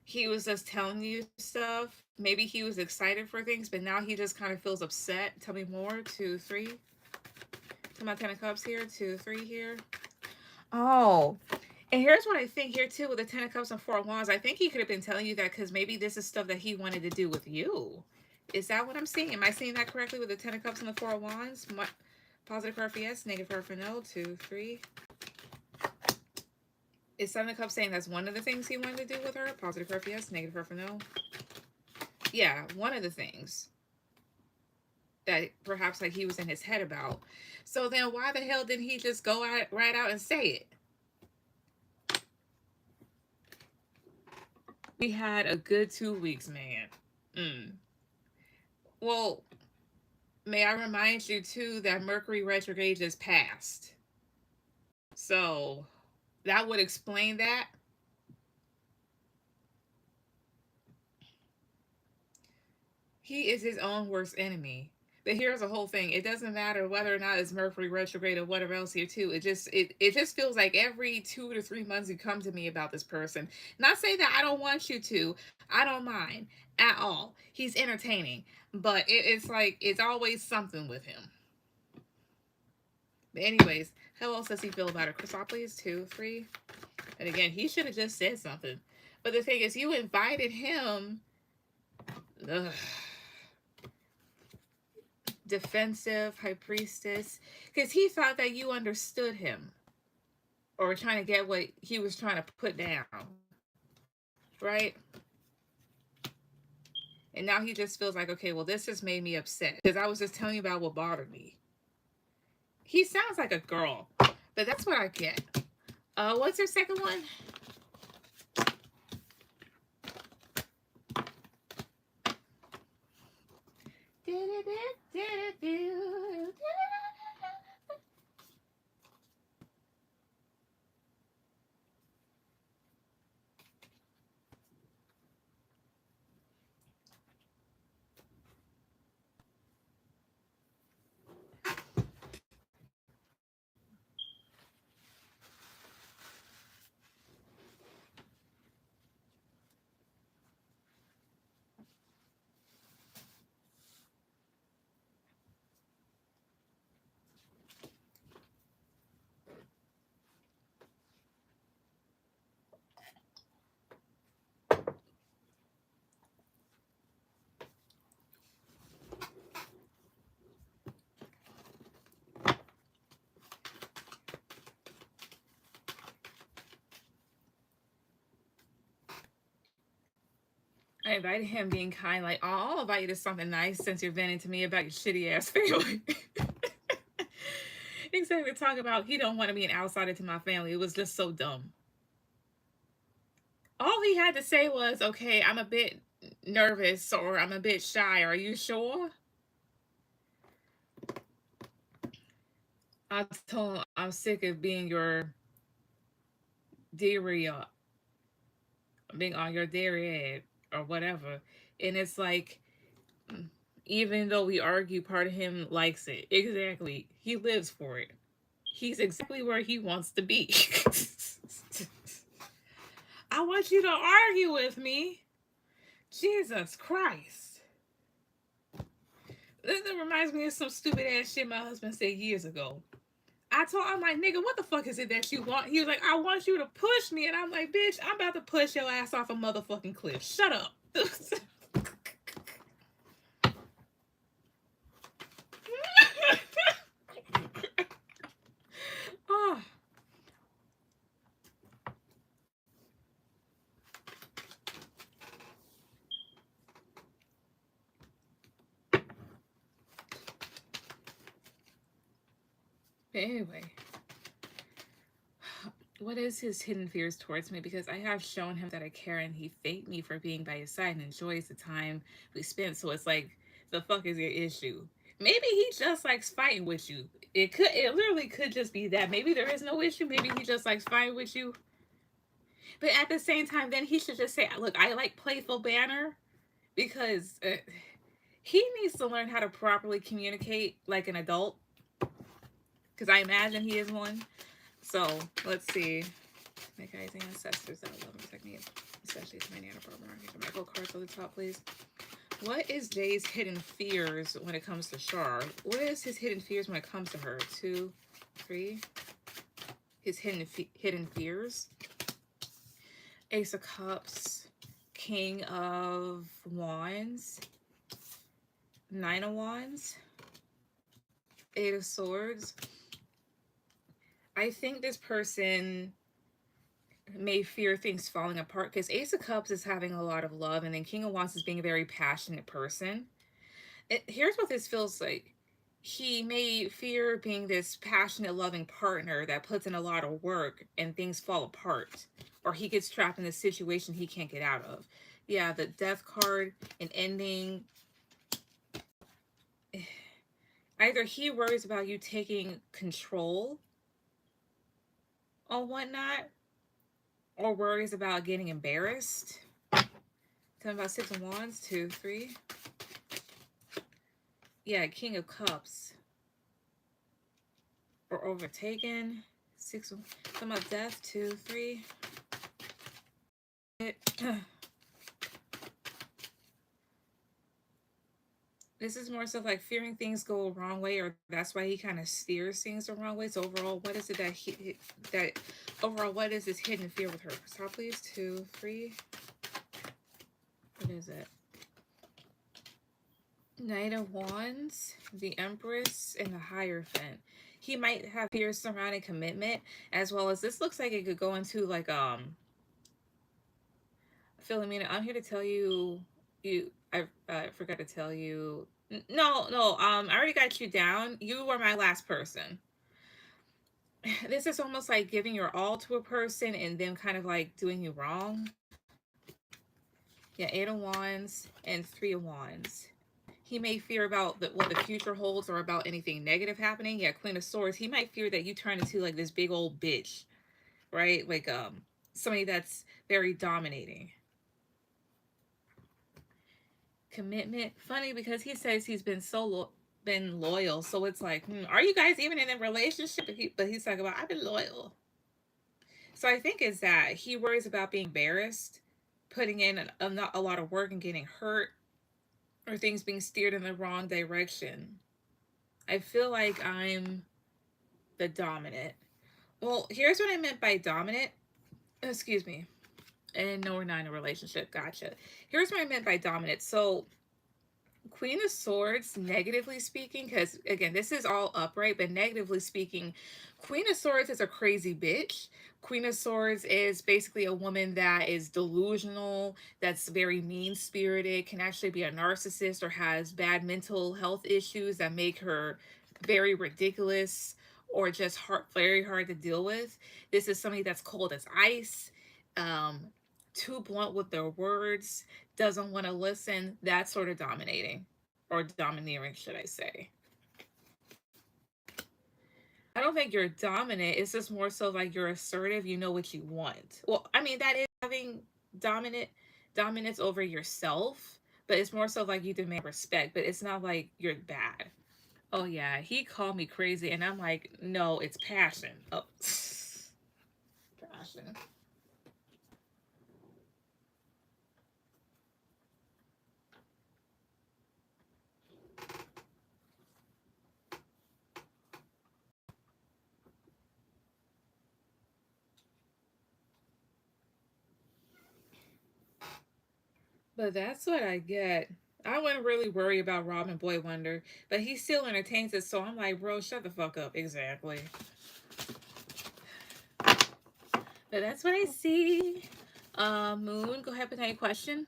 he was just telling you stuff. Maybe he was excited for things, but now he just kind of feels upset. Tell me more, 2, 3. Tell me about 10 of cups here, 2, 3 here. Oh, and here's what I think here too with the 10 of cups and 4 of wands. I think he could have been telling you that because maybe this is stuff that he wanted to do with you. Is that what I'm seeing? Am I seeing that correctly with the 10 of cups and the 4 of wands? Positive card for yes, negative card for no, 2, 3. Is 7 of cups saying that's one of the things he wanted to do with her? Positive card for yes, negative card for no. Yeah, one of the things that perhaps like he was in his head about. So then why the hell didn't he just go out, right out and say it? We had a good 2 weeks, man. Well, may I remind you too that Mercury retrograde just passed. So that would explain that. He is his own worst enemy. But here's the whole thing. It doesn't matter whether or not it's Mercury retrograde or whatever else here too. It just feels like every 2 to 3 months you come to me about this person. Not saying that I don't want you to. I don't mind at all. He's entertaining. But it's like it's always something with him. But anyways, how else does he feel about it? Chrysopolis, 2, 3. And again, he should have just said something. But the thing is, you invited him. Ugh. Defensive, high priestess, because he thought that you understood him or trying to get what he was trying to put down, right? And now he just feels like, okay, well, this just made me upset because I was just telling you about what bothered me. He sounds like a girl, but that's what I get. What's your second one? I invited him being kind, like, oh, I'll invite you to something nice since you're venting to me about your shitty ass family. Exactly. Talk about he don't want to be an outsider to my family. It was just so dumb. All he had to say was, okay, I'm a bit nervous or I'm a bit shy. Are you sure? I told him I'm sick of being your dairy, being on your dairy or whatever. And it's like, even though we argue, part of him likes it. Exactly. He lives for it. He's exactly where he wants to be. I want you to argue with me. Jesus Christ. This reminds me of some stupid ass shit my husband said years ago. I told him, like, nigga, what the fuck is it that you want? He was like, I want you to push me. And I'm like, bitch, I'm about to push your ass off a motherfucking cliff. Shut up. Oh. But anyway, what is his hidden fears towards me? Because I have shown him that I care and he thanked me for being by his side and enjoys the time we spent. So it's like, the fuck is your issue? Maybe he just likes fighting with you. It literally could just be that. Maybe there is no issue. Maybe he just likes fighting with you. But at the same time, then he should just say, "Look, I like playful banner," because he needs to learn how to properly communicate like an adult. Because I imagine he is one. So let's see. Make guys ancestors that love and protect me, especially to my Nana Barbara. Get my gold cards on the top, please. What is Jay's hidden fears when it comes to Char? What is his hidden fears when it comes to her? 2, 3. His hidden fears. Ace of Cups, King of Wands, 9 of Wands, 8 of Swords. I think this person may fear things falling apart because Ace of Cups is having a lot of love, and then King of Wands is being a very passionate person. Here's what this feels like. He may fear being this passionate, loving partner that puts in a lot of work and things fall apart, or he gets trapped in a situation he can't get out of. Yeah, the Death card, an ending. Either he worries about you taking control on whatnot, or worries about getting embarrassed. Tell me about 6 of Wands, 2, 3. Yeah, King of Cups. Or overtaken. 6 of... Talking about death, 2, 3. This is more so like fearing things go the wrong way, or that's why he kind of steers things the wrong way. So overall, what is it overall, what is this hidden fear with her? Stop, please. 2, 3. What is it? Knight of Wands, the Empress, and the Hierophant. He might have fears surrounding commitment, as well as this looks like it could go into like Philomena. I'm here to tell you, I forgot to tell you. No, I already got you down. You were my last person. This is almost like giving your all to a person and them kind of like doing you wrong. Yeah, 8 of Wands and 3 of Wands. He may fear about what the future holds or about anything negative happening. Yeah, Queen of Swords. He might fear that you turn into like this big old bitch, right? Like somebody that's very dominating. Commitment. Funny because he says he's been been loyal. So it's like, are you guys even in a relationship? But he's talking about I've been loyal. So I think it's that he worries about being embarrassed, putting in a lot of work and getting hurt, or things being steered in the wrong direction. I feel like I'm the dominant. Well, here's what I meant by dominant. Excuse me. And no, we're not in a relationship. Gotcha. Here's what I meant by dominant. So, Queen of Swords, negatively speaking, because again, this is all upright, but negatively speaking, Queen of Swords is a crazy bitch. Queen of Swords is basically a woman that is delusional, that's very mean spirited, can actually be a narcissist, or has bad mental health issues that make her very ridiculous or just very hard to deal with. This is somebody that's cold as ice, um, too blunt with their words, doesn't want to listen. That's sort of dominating, or domineering, should I say. I don't think you're dominant. It's just more so like you're assertive. You know what you want. Well, I mean, that is having dominance over yourself, but it's more so like you demand respect, but it's not like you're bad. Oh yeah, he called me crazy, and I'm like, no, it's passion. Oh, passion. But that's what I get. I wouldn't really worry about Robin Boy Wonder, but he still entertains us. So I'm like, bro, shut the fuck up. Exactly. But that's what I see. Moon, go ahead with any question.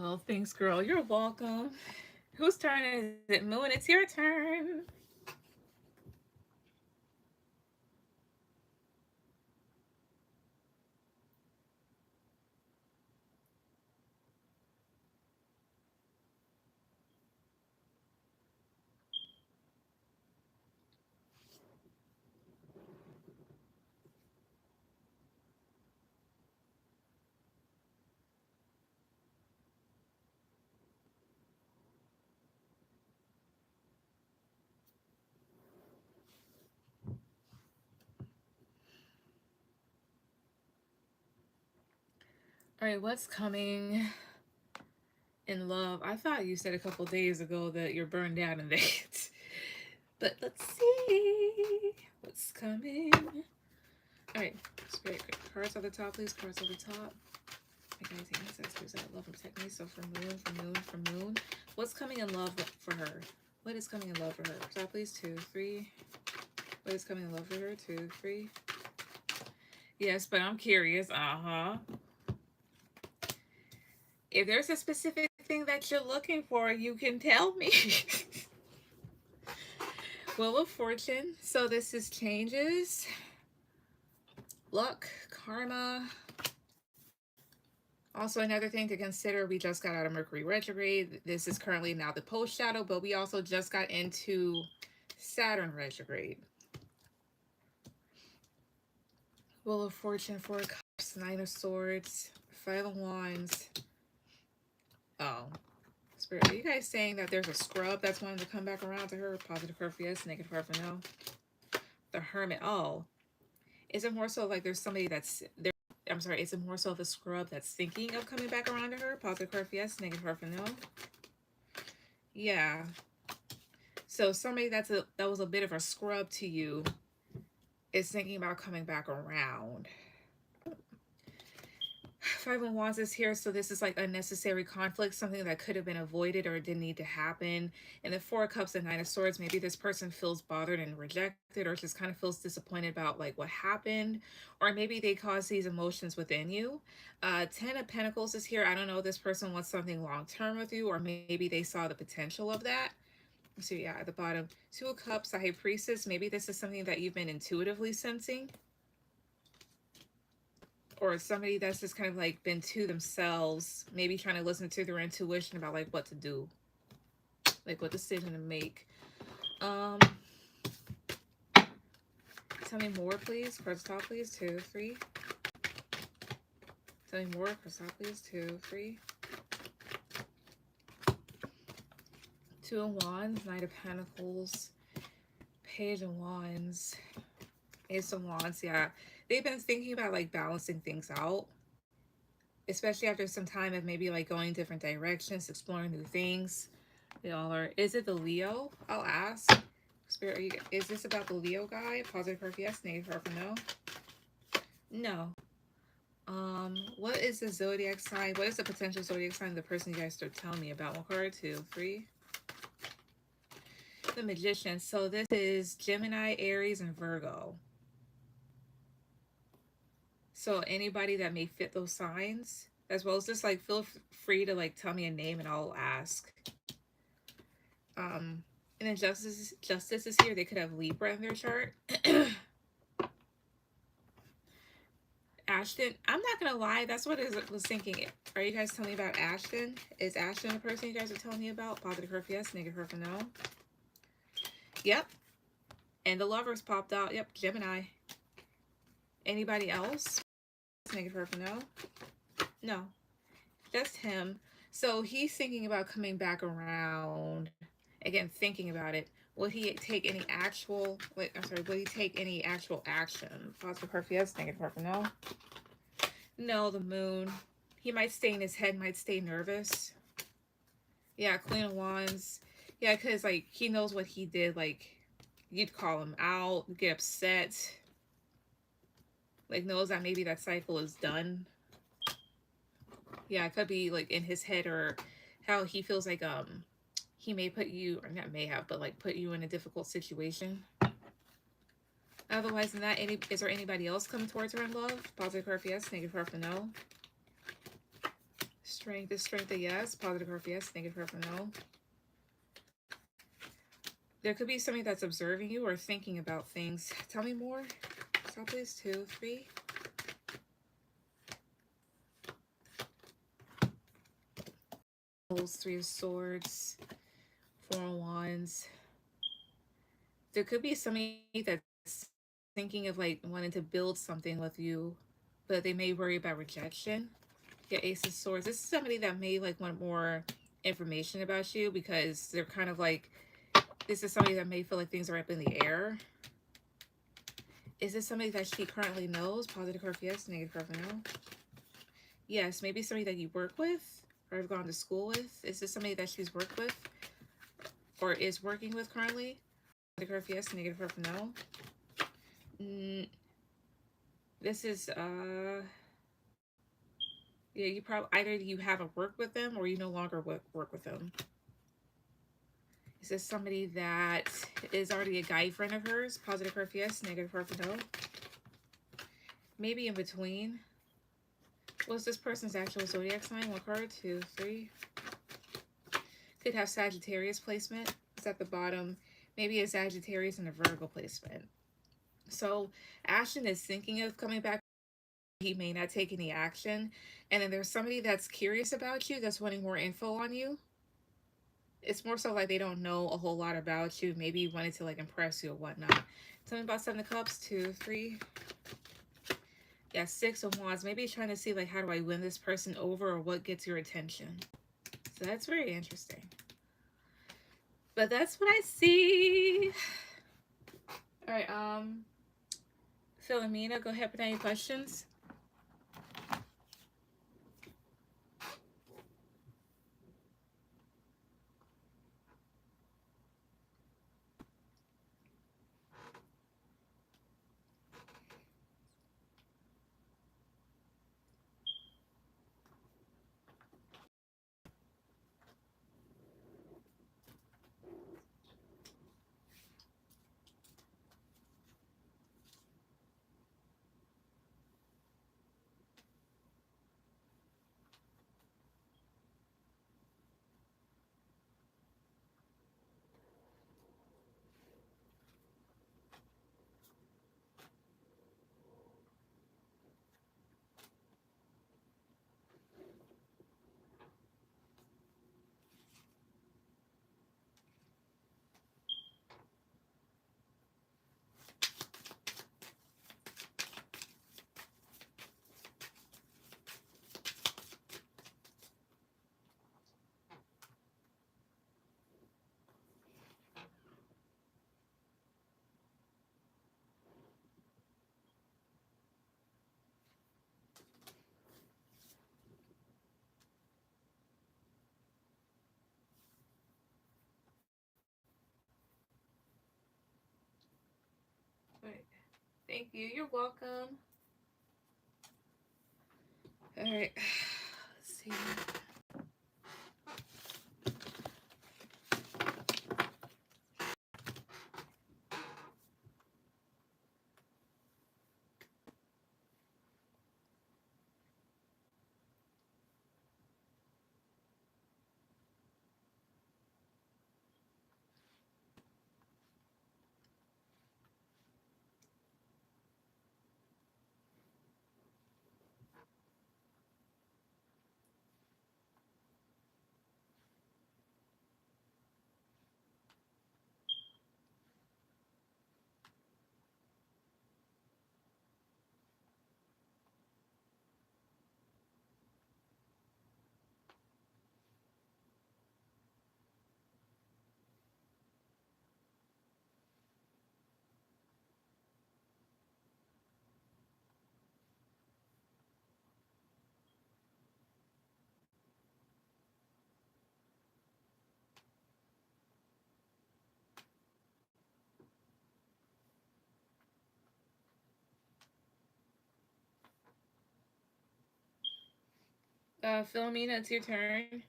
Oh, thanks, girl. You're welcome. Whose turn is it? Moon, it's your turn. All right, what's coming in love? I thought you said a couple days ago that you're burned out in that. But let's see what's coming. All right, spirit cards on the top, please. Cards on the top. My guys, the ancestors that love and protect me. So for moon, for moon, for moon. What's coming in love for her? What is coming in love for her? Top, please. 2, 3. What is coming in love for her? 2, 3. Yes, but I'm curious. If there's a specific thing that you're looking for, you can tell me. Wheel of Fortune. So this is changes, luck, karma. Also, another thing to consider, we just got out of Mercury retrograde. This is currently now the post shadow, but we also just got into Saturn retrograde. Wheel of Fortune, 4 of Cups, 9 of Swords, 5 of Wands. Oh. Spirit, are you guys saying that there's a scrub that's wanting to come back around to her? Positive card for yes, negative card for no. The Hermit. Oh. Is it more so like there's somebody that's there? I'm sorry, is it more so of a scrub that's thinking of coming back around to her? Positive card for yes, negative card for no. Yeah. So somebody that was a bit of a scrub to you is thinking about coming back around. 5 of Wands is here, so this is like unnecessary conflict, something that could have been avoided or didn't need to happen. And the 4 of Cups and 9 of Swords, maybe this person feels bothered and rejected, or just kind of feels disappointed about like what happened, or maybe they cause these emotions within you. 10 of Pentacles is here. I don't know if this person wants something long-term with you, or maybe they saw the potential of that. So yeah, at the bottom, 2 of Cups, the High Priestess. Maybe this is something that you've been intuitively sensing, or somebody that's just kind of like been to themselves, maybe trying to listen to their intuition about like what to do, like what decision to make. Tell me more, please. Cards top, please. 2, 3. Tell me more. Cards top, please. 2, 3. 2 of Wands, Knight of Pentacles, Page of Wands, Ace of Wands. Yeah, they've been thinking about like balancing things out, especially after some time of maybe like going different directions, exploring new things. They all are. Is it the Leo? I'll ask. Spirit, is this about the Leo guy? Positive card for yes, negative card for no. No. What is the zodiac sign? What is the potential zodiac sign of the person you guys start telling me about? 1 card, 2, 3. The Magician. So this is Gemini, Aries, and Virgo. So anybody that may fit those signs, as well as just like feel free to like tell me a name and I'll ask. And then Justice is here. They could have Libra in their chart. Ashton, I'm not gonna lie, that's what I was thinking. Are you guys telling me about Ashton? Is Ashton the person you guys are telling me about? Positive card for yes, negative card for no. Yep. And the Lovers popped out. Yep, Gemini. Anybody else? Negative card for no. No, just him. So he's thinking about coming back around. Again, thinking about it. Would he take any actual, would he take any actual action? Positive card for yes, negative card for no. No, the Moon. He might stay in his head, might stay nervous. Yeah, Queen of Wands. Yeah, because like he knows what he did. Like you'd call him out, get upset. Like knows that maybe that cycle is done. Yeah, it could be like in his head, or how he feels like he may put you, or not may have, but like put you in a difficult situation. Otherwise than that, is there anybody else coming towards her in love? Positive curve, yes. Negative curve, no. Strength is strength, a yes. Positive curve, yes. Negative curve, no. There could be somebody that's observing you or thinking about things. Tell me more. Stop, please. 2, 3. Three of Swords. 4 of Wands. There could be somebody that's thinking of like wanting to build something with you, but they may worry about rejection. Yeah, Ace of Swords. This is somebody that may like want more information about you because they're kind of like, this is somebody that may feel like things are up in the air. Is this somebody that she currently knows? Positive curve, yes. Negative curve, no. Yes, maybe somebody that you work with or have gone to school with. Is this somebody that she's worked with or is working with currently? Positive curve, yes. Negative curve, no. This is yeah, you probably either you haven't worked with them or you no longer work with them. Is this somebody that is already a guy friend of hers? Positive curve, yes. Negative curve, no. Maybe in between. What's this person's actual zodiac sign? 1 card, 2, 3. Could have Sagittarius placement. It's at the bottom. Maybe a Sagittarius and a Virgo placement. So Ashton is thinking of coming back. He may not take any action. And then there's somebody that's curious about you, that's wanting more info on you. It's more so like they don't know a whole lot about you. Maybe you wanted to like impress you or whatnot. Tell me about 7 of Cups, 2, 3. Yeah, 6 of Wands. Maybe trying to see like how do I win this person over or what gets your attention. So that's very interesting. But that's what I see. All right, Philomena, go ahead with any questions. All right. Thank you. You're welcome. All right. Let's see. Philomena, it's your turn.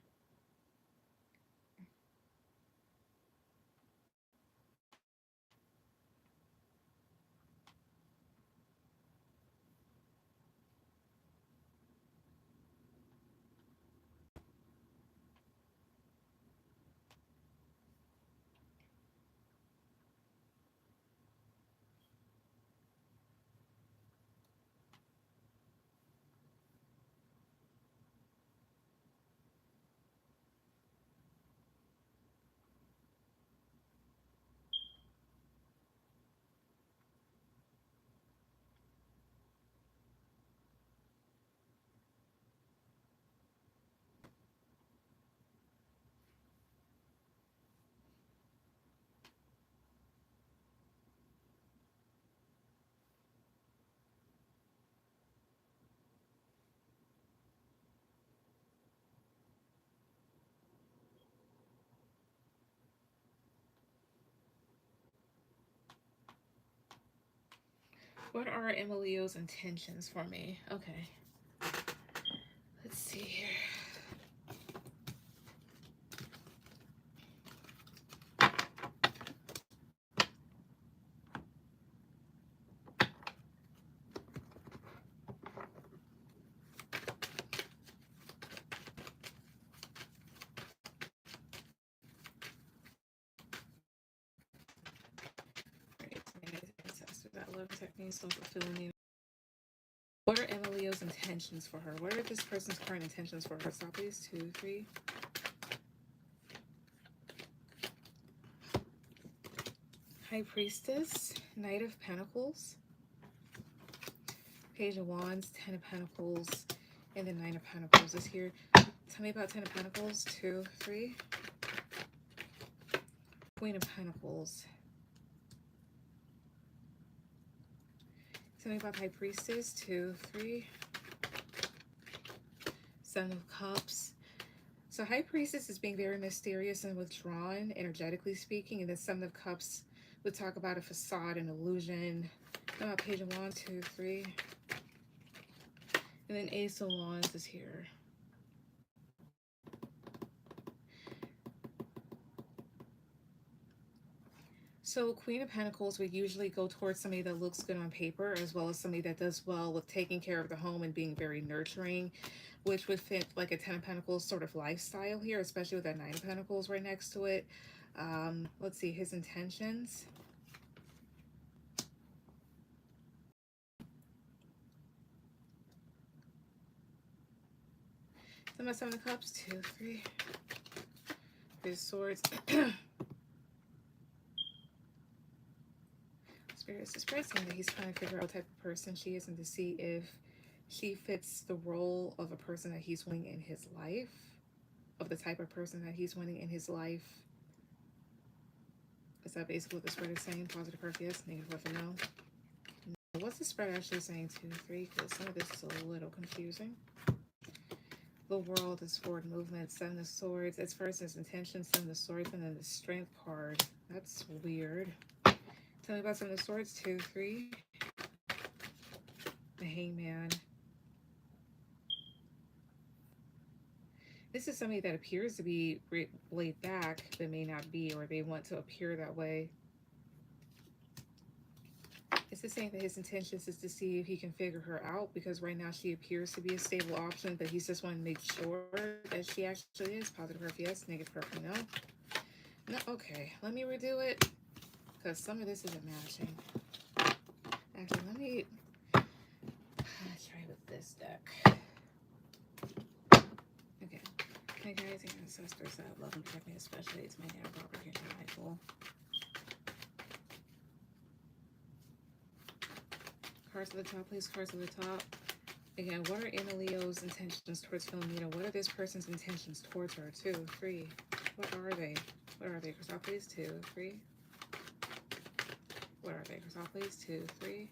What are Emilio's intentions for me? Okay. Let's see here. That love techniques, self-fulfilling. What are Emilio's intentions for her? What are this person's current intentions for her? Stop, please. 2, 3. High Priestess, Knight of Pentacles, Page of Wands, 10 of Pentacles, and the 9 of Pentacles is here. Tell me about 10 of Pentacles. 2, 3. Queen of Pentacles. Tell me about High Priestess. 2, 3. Seven of Cups. So High Priestess is being very mysterious and withdrawn, energetically speaking, and then Seven of Cups would talk about a facade, an illusion. Tell me about Page of Wands. 2, 3. And then Ace of Wands is here. So Queen of Pentacles would usually go towards somebody that looks good on paper, as well as somebody that does well with taking care of the home and being very nurturing, which would fit like a 10 of Pentacles sort of lifestyle here, especially with that 9 of Pentacles right next to it. Let's see his intentions. Then my 7 of Cups. 2, 3. His Swords. Spirit's expressing that he's trying to figure out what type of person she is and to see if she fits the role of a person that he's wanting in his life, of the type of person that he's wanting in his life. Is that basically what the spread is saying? Positive or yes, negative or no? What's the spread actually saying? 2, 3, because some of this is a little confusing. The World is forward movement. 7 of Swords. It's first his intention, 7 of Swords, and then the Strength card. That's weird. Tell me about 7 of Swords. 2, 3. The Hangman. This is somebody that appears to be laid back, but may not be, or they want to appear that way. It's just saying that his intentions is to see if he can figure her out, because right now she appears to be a stable option, but he's just wanting to make sure that she actually is. Positive or yes, negative or no. No, okay, let me redo it, because some of this isn't matching. Actually, let me try with this deck. Okay. Hey guys, and ancestors that love and protect me, especially it's my dad, Robert, here, Michael. Cards at the top, please. Cards at the top. Again, what are Emilio's intentions towards Philomena? What are this person's intentions towards her? 2, 3. What are they? What are they? Crystal, please. 2, 3. What are they? Crystal, please. 2, 3.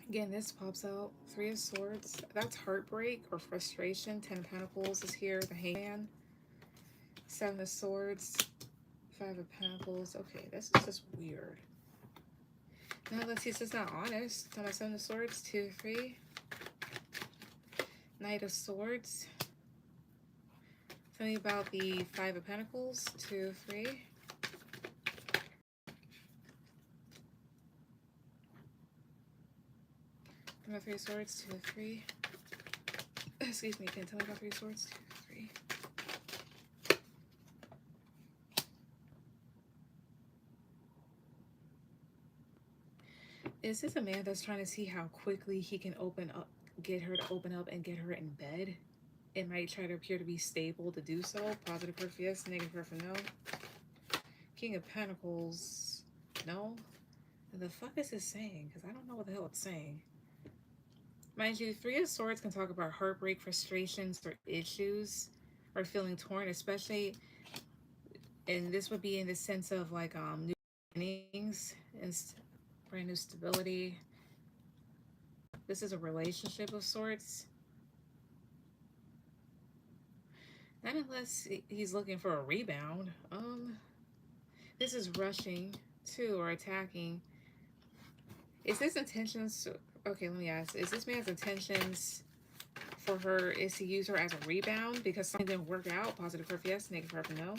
Again, this pops out. 3 of Swords. That's heartbreak or frustration. 10 of Pentacles is here. The Hangman. 7 of Swords. 5 of Pentacles. Okay, this is just weird. Now let's see, this is not honest. Tell my 7 of Swords. 2, 3. Knight of Swords. Tell me about the 5 of Pentacles. 2, 3. Tell me about 3 of Swords. 2, 3. Excuse me, can you tell me about 3 of Swords? 2, 3. Is this a man that's trying to see how quickly he can open up, get her to open up and get her in bed? It might try to appear to be stable to do so. Positive for yes, negative for no. King of Pentacles, no. And the fuck is this saying? Because I don't know what the hell it's saying. Mind you, 3 of Swords can talk about heartbreak, frustrations, or issues, or feeling torn, especially, and this would be in the sense of like new beginnings and brand new stability. This is a relationship of sorts. Not unless he's looking for a rebound. This is rushing too or attacking. Is his intentions? Okay, let me ask. Is this man's intentions for her is to use her as a rebound because something didn't work out? Positive curve yes, negative curve no.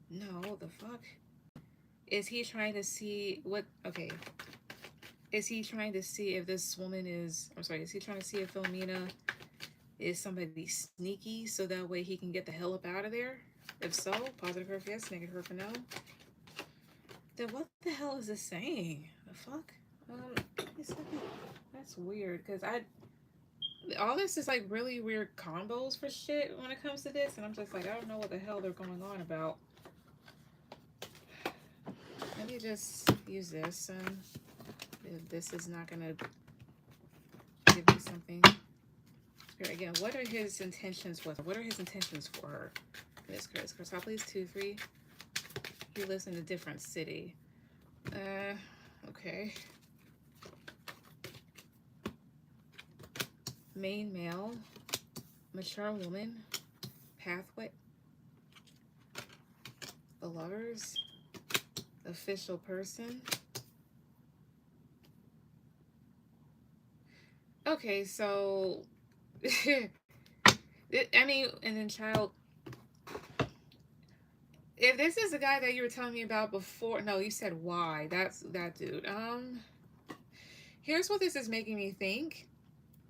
No, the fuck? Is he trying to see what? Okay. Is he trying to see if this woman is? I'm sorry. Is he trying to see if Philomena is somebody sneaky so that way he can get the hell up out of there? If so, positive curve yes, negative curve no. Then what the hell is this saying? The fuck? That's weird because all this is like really weird combos for shit when it comes to this, and I'm just like I don't know what the hell they're going on about. Let me just use this, and if this is not gonna give me something. Again, what are his intentions with her? What are his intentions for her? This Chris. Please 2-3. He lives in a different city. Okay. Main male, mature woman, pathway, the lovers, official person. Okay, so I mean, and then child. If this is the guy that you were telling me about before, no, you said why. That's that dude. Here's what this is making me think.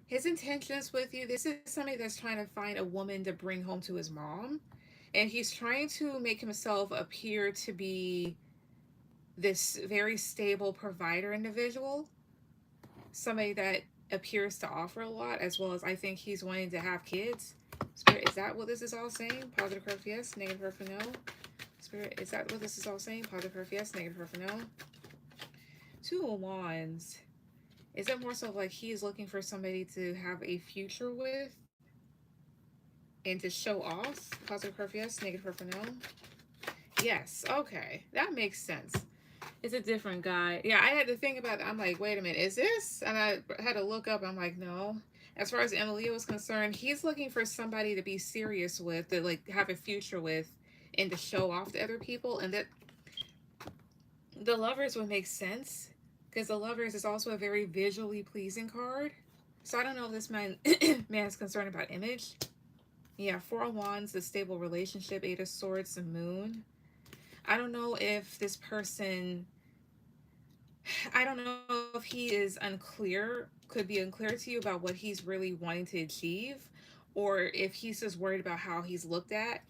His intentions with you. This is somebody that's trying to find a woman to bring home to his mom, and he's trying to make himself appear to be this very stable provider individual, somebody that appears to offer a lot, as well as I think he's wanting to have kids. Spirit, is that what this is all saying? Positive curve yes, negative curve for no. Spirit, is that what this is all saying? Positive curve yes, negative curve for no. Two of Wands. Is it more so like he's looking for somebody to have a future with and to show off? Positive curve yes, negative curve for no. Yes, okay, that makes sense. It's a different guy. Yeah, I had to think about it. I'm like, wait a minute, is this? And I had to look up. I'm like, no. As far as Emilio is concerned, he's looking for somebody to be serious with, to like have a future with, and to show off to other people. And that the lovers would make sense because the lovers is also a very visually pleasing card. So I don't know if this man is concerned about image. Yeah, Four of Wands, the stable relationship, Eight of Swords, the Moon. I don't know if this person, I don't know if he is unclear, could be unclear to you about what he's really wanting to achieve, or if he's just worried about how he's looked at.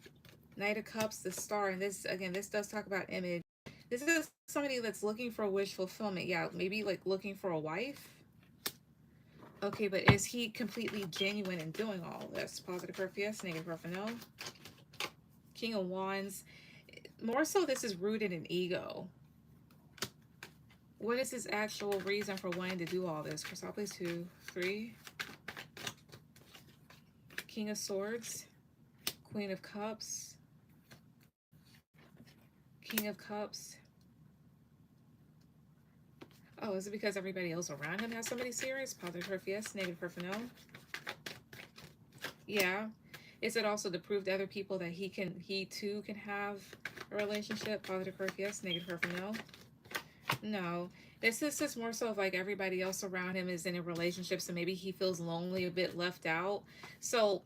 Knight of Cups, the Star, and this, again, this does talk about image. This is somebody that's looking for wish fulfillment. Yeah, maybe like looking for a wife. Okay, but is he completely genuine in doing all this? Positive curve, yes. Negative curve, no. King of Wands. More so, this is rooted in ego. What is his actual reason for wanting to do all this? Crystal, please 2, 3. King of Swords. Queen of Cups. King of Cups. Oh, is it because everybody else around him has somebody serious? Positive curve, yes. Negative curve, no. Yeah. Is it also to prove to other people that he too can have a relationship? Positive curve, yes. Negative curve, no. No. This is just more so of like everybody else around him is in a relationship, so maybe he feels lonely, a bit left out. So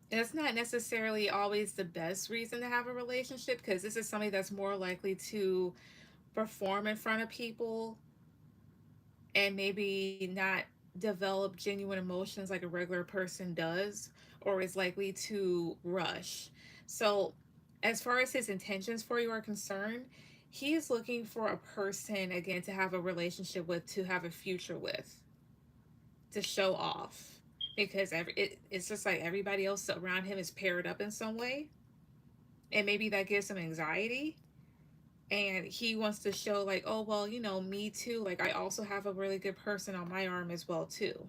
that's not necessarily always the best reason to have a relationship, because this is somebody that's more likely to perform in front of people and maybe not develop genuine emotions like a regular person does, or is likely to rush. So as far as his intentions for you are concerned, he is looking for a person, again, to have a relationship with, to have a future with, to show off, because it's just like everybody else around him is paired up in some way, and maybe that gives him anxiety, and he wants to show like, oh well, me too, like I also have a really good person on my arm as well too.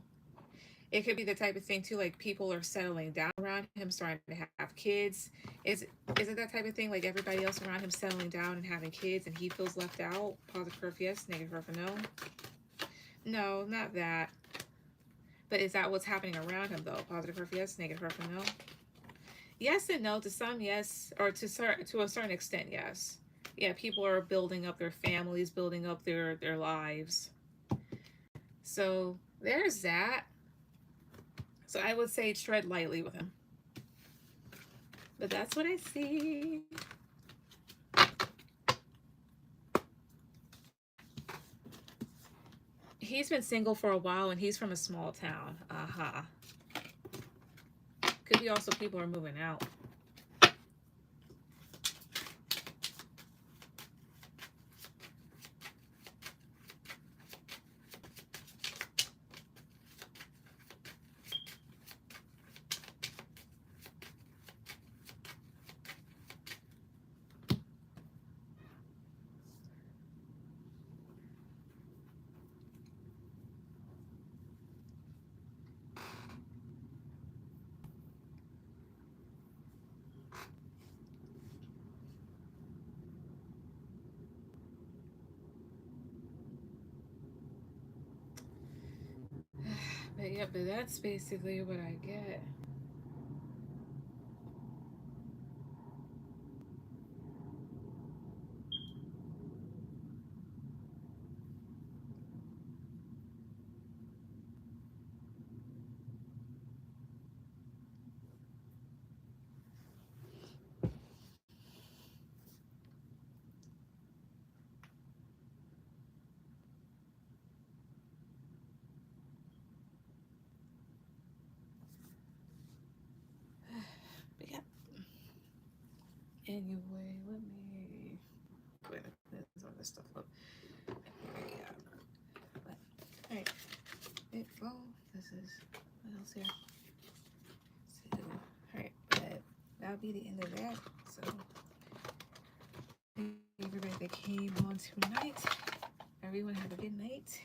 It could be the type of thing too, like people are settling down around him, starting to have kids. Is it that type of thing, like everybody else around him settling down and having kids and he feels left out? Positive curve yes, negative curve no. No, not that. But is that what's happening around him though? Positive curve yes, negative curve no. yes and no. To some, yes, or to a certain extent, yes. Yeah, people are building up their families, building up their lives. So there's that. So I would say tread lightly with him. But that's what I see. He's been single for a while and he's from a small town. Aha. Could be also people are moving out. But yeah, but that's basically what I get. But yeah. Anyway, let me wait. There's all this stuff up. Yeah. But, all right. Well, this is what else here. So, all right. But that'll be the end of that. So, thank you everybody that came on tonight. Everyone have a good night.